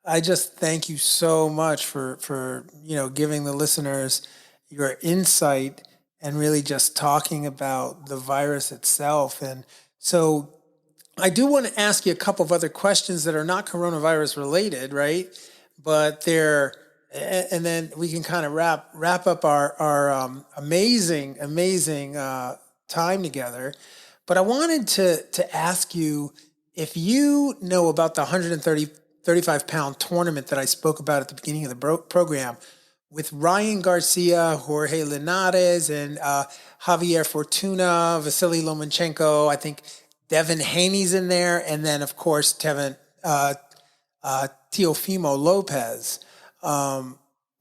I just thank you so much for giving the listeners your insight and really just talking about the virus itself. And so I do want to ask you a couple of other questions that are not coronavirus related, right? But they're, and then we can kind of wrap up our amazing time together. But I wanted to ask you if you know about the 35-pound tournament that I spoke about at the beginning of the program with Ryan Garcia, Jorge Linares, and Javier Fortuna, Vasily Lomachenko. I think Devin Haney's in there, and then of course Teofimo Lopez.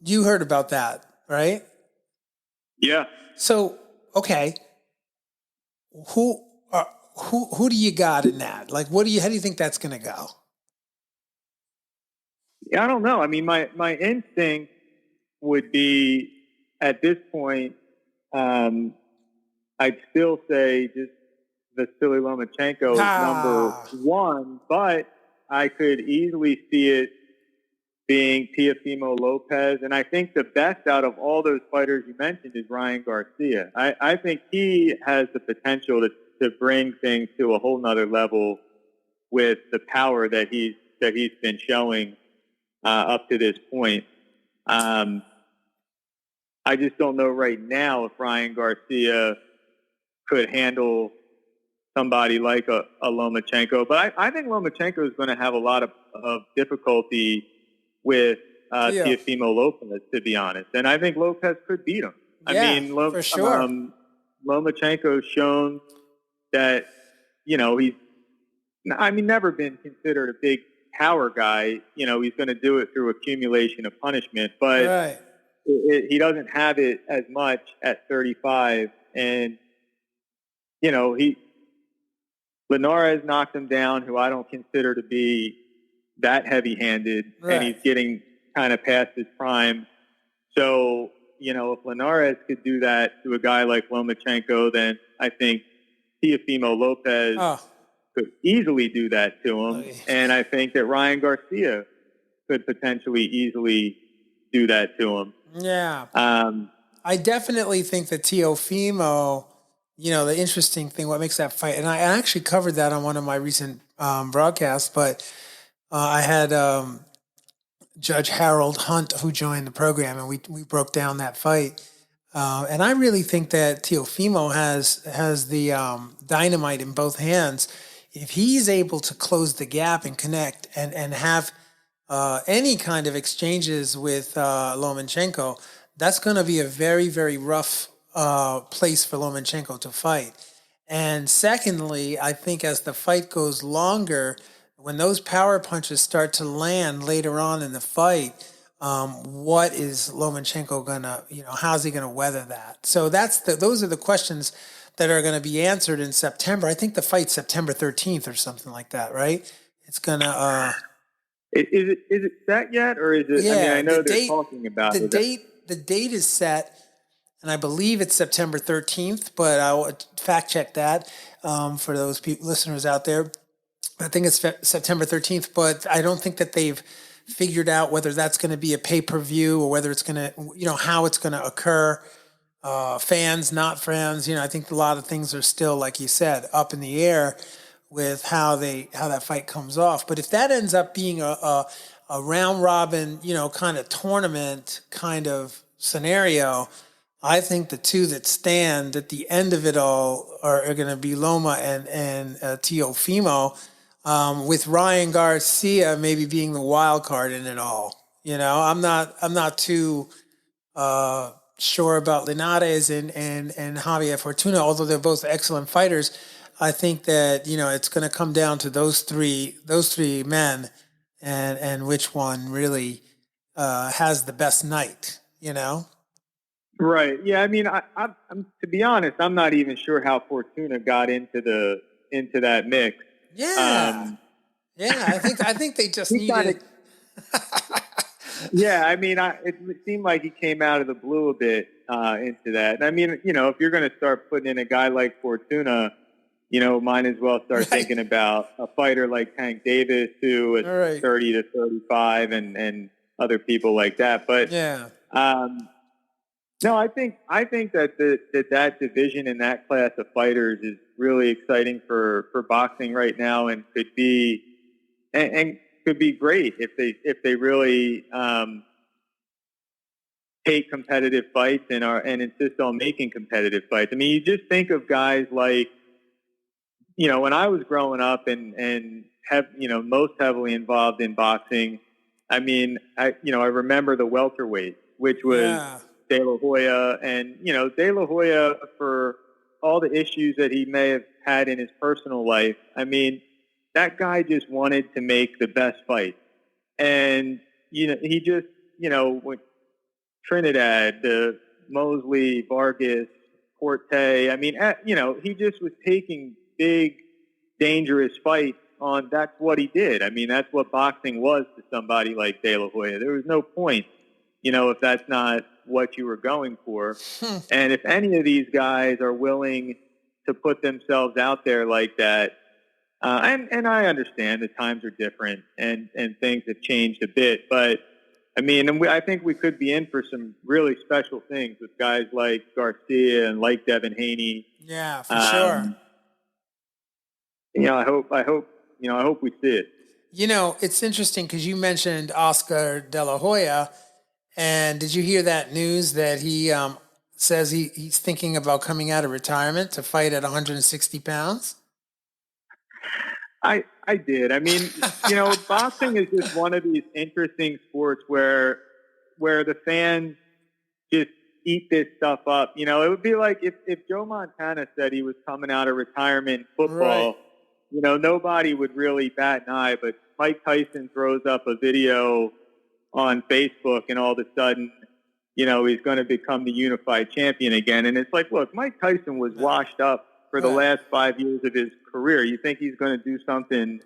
You heard about that, right? Yeah. So, okay, who do you got in that? Like, how do you think that's going to go? Yeah, I don't know. I mean, my instinct would be at this point, I'd still say just Vasily Lomachenko is number 1, but I could easily see it, being Teofimo Lopez. And I think the best out of all those fighters you mentioned is Ryan Garcia. I think he has the potential to bring things to a whole nother level with the power that he's been showing up to this point. I just don't know right now if Ryan Garcia could handle somebody like a Lomachenko. But I think Lomachenko is going to have a lot of difficulty with Teofimo Lopez, to be honest. And I think Lopez could beat him. For sure. Lomachenko's shown that, he's never been considered a big power guy. He's going to do it through accumulation of punishment. But right. He doesn't have it as much at 35. And, Linares knocked him down, who I don't consider to be that heavy-handed, right. And he's getting kind of past his prime. So, if Linares could do that to a guy like Lomachenko, then I think Teofimo Lopez could easily do that to him. And I think that Ryan Garcia could potentially easily do that to him. Yeah. I definitely think that Teofimo, the interesting thing, what makes that fight, and I actually covered that on one of my recent broadcasts, but I had Judge Harold Hunt, who joined the program, and we broke down that fight. And I really think that Teofimo has the dynamite in both hands. If he's able to close the gap and connect and have any kind of exchanges with Lomachenko, that's going to be a very, very rough place for Lomachenko to fight. And secondly, I think as the fight goes longer, when those power punches start to land later on in the fight, what is Lomachenko gonna, how's he gonna weather that? So those are the questions that are going to be answered in September. I think the fight's September 13th or something like that, right? It's gonna. Is it set yet, or is it? Yeah, I know they're talking about the it. date. The date is set, and I believe it's September 13th. But I'll fact check that for those listeners out there. I think it's September 13th, but I don't think that they've figured out whether that's going to be a pay-per-view or whether it's going to, how it's going to occur. Fans, not fans, I think a lot of things are still, like you said, up in the air with how that fight comes off. But if that ends up being a round robin, kind of tournament kind of scenario, I think the two that stand at the end of it all are going to be Loma and Teofimo, with Ryan Garcia maybe being the wild card in it all. I'm not too sure about Linares and Javier Fortuna, although they're both excellent fighters. I think that it's going to come down to those three men, and which one really has the best night. Right. Yeah. I'm to be honest, I'm not even sure how Fortuna got into that mix. Yeah. I think they just needed. Yeah, it seemed like he came out of the blue a bit into that. And if you're going to start putting in a guy like Fortuna, might as well start thinking about a fighter like Tank Davis, who is 30 to 35, and other people like that. But yeah, no, I think that division in that class of fighters is really exciting for boxing right now, and could be could be great if they really take competitive fights and insist on making competitive fights. You just think of guys like, when I was growing up and most heavily involved in boxing. I remember the welterweight, which was De La Hoya, and De La Hoya, for all the issues that he may have had in his personal life. That guy just wanted to make the best fight. And, he just, with Trinidad, the Mosley, Vargas, Corte, he just was taking big, dangerous fights on. That's what he did. That's what boxing was to somebody like De La Hoya. There was no point, if that's not what you were going for. And if any of these guys are willing to put themselves out there like that, and I understand the times are different and things have changed a bit, but I mean, and I think we could be in for some really special things with guys like Garcia and like Devin Haney. Yeah, for sure. I hope we see it. It's interesting because you mentioned Oscar De La Hoya, and did you hear that news that he says he's thinking about coming out of retirement to fight at 160 pounds? I did. I mean, boxing is just one of these interesting sports where the fans just eat this stuff up. It would be like if Joe Montana said he was coming out of retirement in football, right. Nobody would really bat an eye. But Mike Tyson throws up a video on Facebook, and all of a sudden, he's going to become the unified champion again. And it's like, look, Mike Tyson was washed up for the last 5 years of his career. You think he's going to do something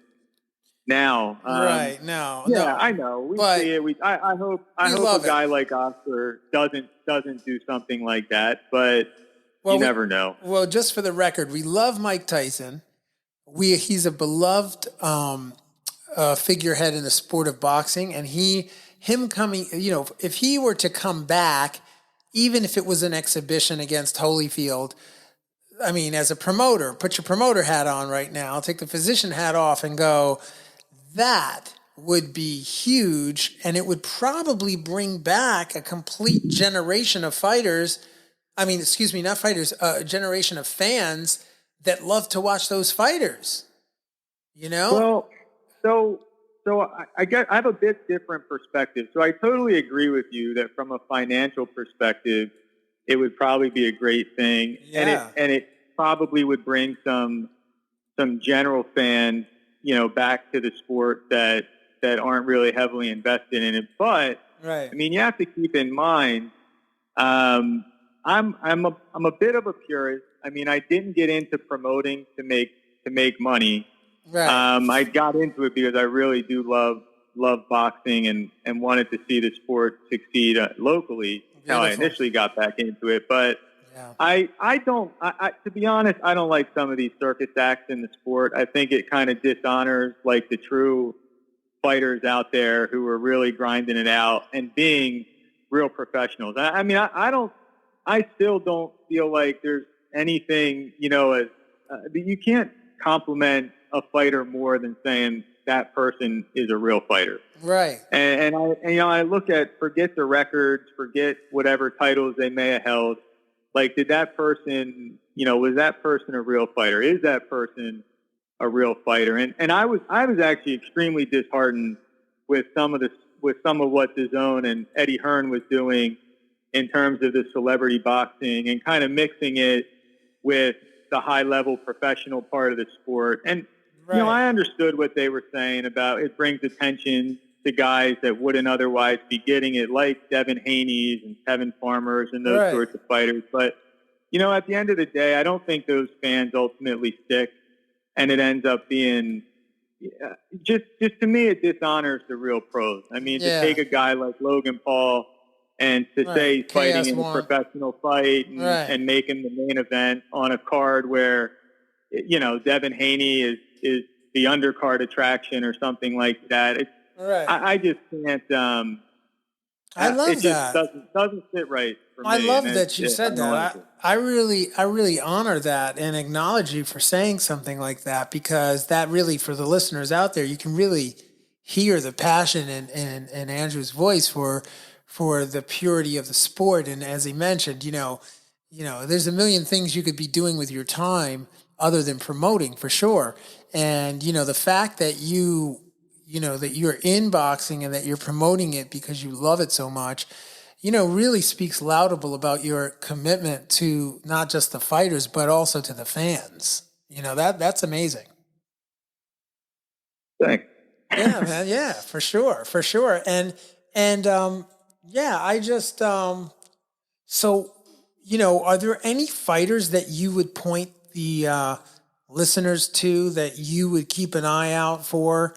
now? Right. No. Yeah, no. I know. We see it. I hope a guy like Oscar doesn't do something like that, but you never know. Well, just for the record, we love Mike Tyson. He's a beloved figurehead in the sport of boxing, and him coming, if he were to come back, even if it was an exhibition against Holyfield, I mean, as a promoter, put your promoter hat on right now, take the physician hat off and go, that would be huge, and it would probably bring back a complete generation of fighters. I mean, excuse me, not fighters, a generation of fans that love to watch those fighters, Well, so I have a bit different perspective. So I totally agree with you that from a financial perspective, it would probably be a great thing. Yeah. And it probably would bring some general fans, back to the sport that aren't really heavily invested in it. But right. I mean, you have to keep in mind, I'm a bit of a purist. I mean, I didn't get into promoting to make money. Right. I got into it because I really do love boxing and wanted to see the sport succeed locally. Beautiful. How I initially got back into it, but yeah. I don't. To be honest, I don't like some of these circus acts in the sport. I think it kind of dishonors like the true fighters out there who are really grinding it out and being real professionals. I mean, I still don't feel like there's anything, you can't compliment a fighter more than saying that person is a real fighter. Right. And I look at, forget the records, forget whatever titles they may have held. Like, did that person, was that person a real fighter? Is that person a real fighter? And I was actually extremely disheartened with some of what DAZN and Eddie Hearn was doing in terms of the celebrity boxing and kind of mixing it with the high-level professional part of the sport. And, right. I understood what they were saying about it brings attention to guys that wouldn't otherwise be getting it, like Devin Haney's and Kevin Farmer's and those right. sorts of fighters. But, at the end of the day, I don't think those fans ultimately stick, and it ends up being just to me, it dishonors the real pros. I mean, to take a guy like Logan Paul and to say he's fighting in a professional fight and make him the main event on a card where, Devin Haney is the undercard attraction or something like that. It's, I just can't. I love it that. Just doesn't sit right for me. I love that you said that. I really honor that and acknowledge you for saying something like that, because that really, for the listeners out there, you can really hear the passion in Andrew's voice for the purity of the sport. And as he mentioned, there's a million things you could be doing with your time other than promoting, for sure. And, the fact that that you're in boxing and that you're promoting it because you love it so much, really speaks laudable about your commitment to not just the fighters, but also to the fans. That's amazing. Thanks. Yeah, man. Yeah, for sure. And I just, so, are there any fighters that you would point the listeners to that you would keep an eye out for,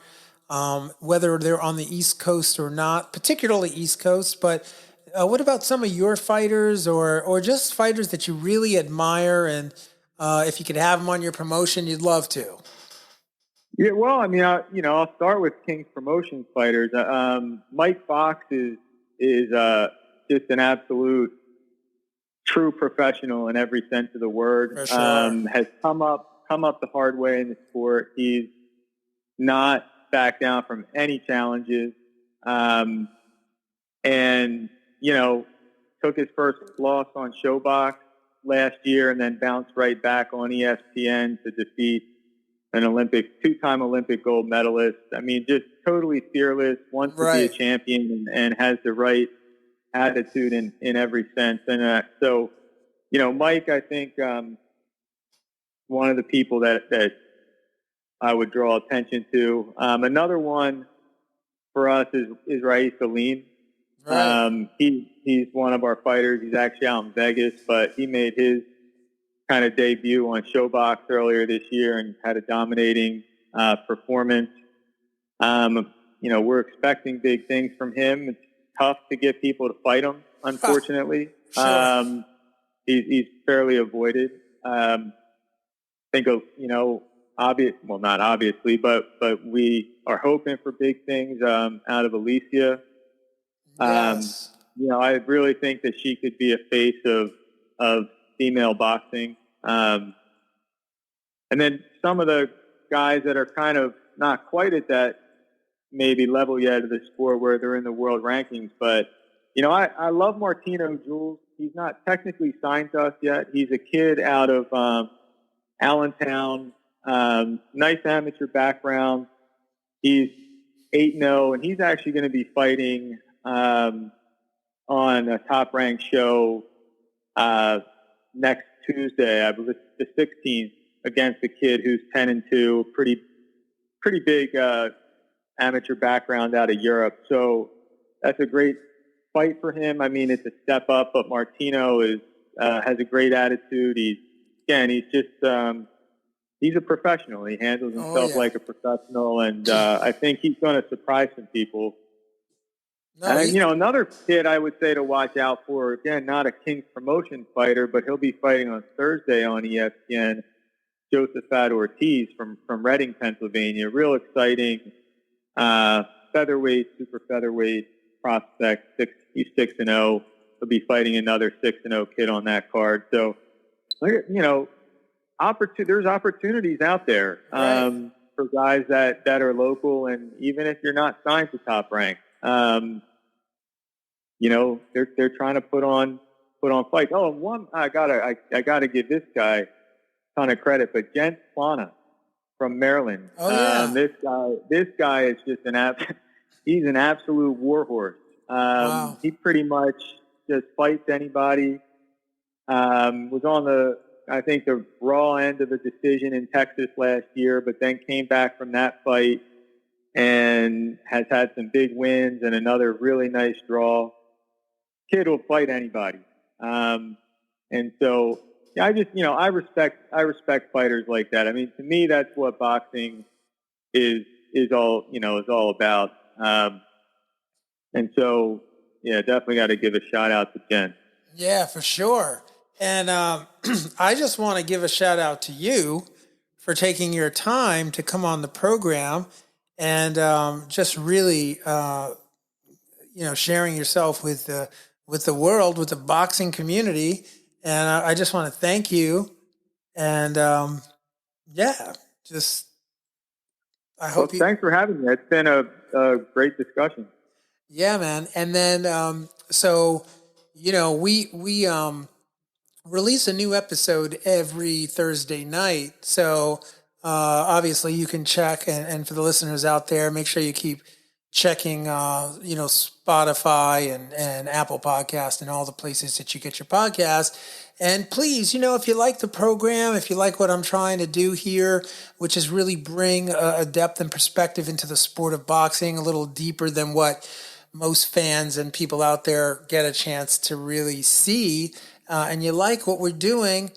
whether they're on the East Coast or not, particularly East Coast, but what about some of your fighters or just fighters that you really admire, and if you could have them on your promotion, you'd love to? Yeah, well, I mean, I'll start with King's Promotions fighters. Mike Fox is just an absolute true professional in every sense of the word. For sure. Has come up the hard way in the sport. He's not backed down from any challenges, and took his first loss on Showbox last year, and then bounced right back on ESPN to defeat an two-time Olympic gold medalist. I mean, just totally fearless, wants to be a champion, and has the right attitude in every sense. And so, Mike, I think one of the people that I would draw attention to. Another one for us is Raif Salim. Right. He's one of our fighters. He's actually out in Vegas, but he made his kind of debut on Showbox earlier this year and had a dominating performance. We're expecting big things from him. It's tough to get people to fight him, unfortunately. Sure. He's fairly avoided. Think of, not obviously, but we are hoping for big things out of Alicia. Yes. I really think that she could be a face of female boxing. And then some of the guys that are kind of not quite at that maybe level yet of the sport where they're in the world rankings. But, I love Martino Jules. He's not technically signed to us yet. He's a kid out of Allentown. Nice amateur background. He's 8-0, and he's actually going to be fighting on a top-ranked show next Tuesday, I believe the 16th, against a kid who's 10-2, pretty big amateur background out of Europe. So that's a great fight for him. I mean, it's a step up, but Martino has a great attitude. He's just he's a professional. He handles himself like a professional, and I think he's going to surprise some people. Another kid I would say to watch out for, again, not a King's Promotion fighter, but he'll be fighting on Thursday on ESPN, Josephat Ortiz from Reading, Pennsylvania. Real exciting featherweight, super featherweight prospect. He's 6-0. He'll be fighting another 6-0 kid on that card. So, there's opportunities out there for guys that are local, and even if you're not signed to Top Rank. They're trying to put on fights. Oh, one I gotta give this guy a ton of credit, but Jens Plana from Maryland. Oh, yeah. This guy is just he's an absolute warhorse. Wow. He pretty much just fights anybody. Was on the raw end of the decision in Texas last year, but then came back from that fight and has had some big wins and another really nice draw. Kid will fight anybody. And so I respect fighters like that. I mean, to me, that's what boxing is all about. And so, definitely got to give a shout out to Jen. Yeah, for sure. And I just want to give a shout out to you for taking your time to come on the program and just really, sharing yourself with the world, with the boxing community. And I just want to thank you. And thanks for having me. It's been a great discussion. Yeah, man. And then, we release a new episode every Thursday night. So, obviously you can check, and for the listeners out there, make sure you keep checking, Spotify and Apple Podcast and all the places that you get your podcast. And please, if you like the program, if you like what I'm trying to do here, which is really bring a depth and perspective into the sport of boxing, a little deeper than what most fans and people out there get a chance to really see, and you like what we're doing,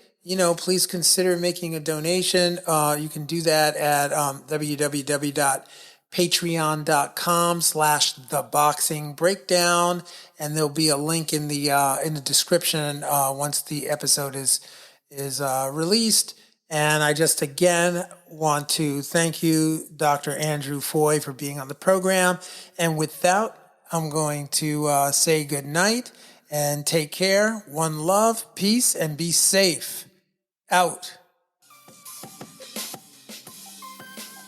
please consider making a donation. You can do that at www.patreon.com/theboxingbreakdown, and there'll be a link in the description once the episode is released. And I just again want to thank you, Dr. Andrew Foy, for being on the program. And with that, I'm going to say good night and take care. One love, peace, and be safe. Out.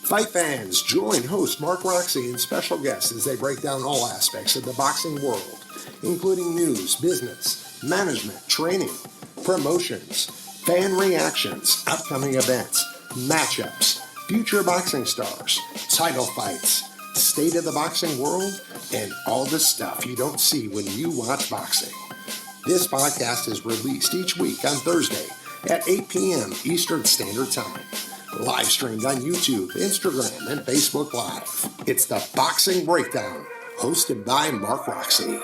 Fight fans, join host Mark Roxey and special guests as they break down all aspects of the boxing world, including news, business, management, training, promotions, fan reactions, upcoming events, matchups, future boxing stars, title fights, state of the boxing world, and all the stuff you don't see when you watch boxing. This podcast is released each week on Thursday at 8 p.m. Eastern Standard Time. Live streamed on YouTube, Instagram, and Facebook Live. It's the Boxing Breakdown, hosted by Mark Roxey.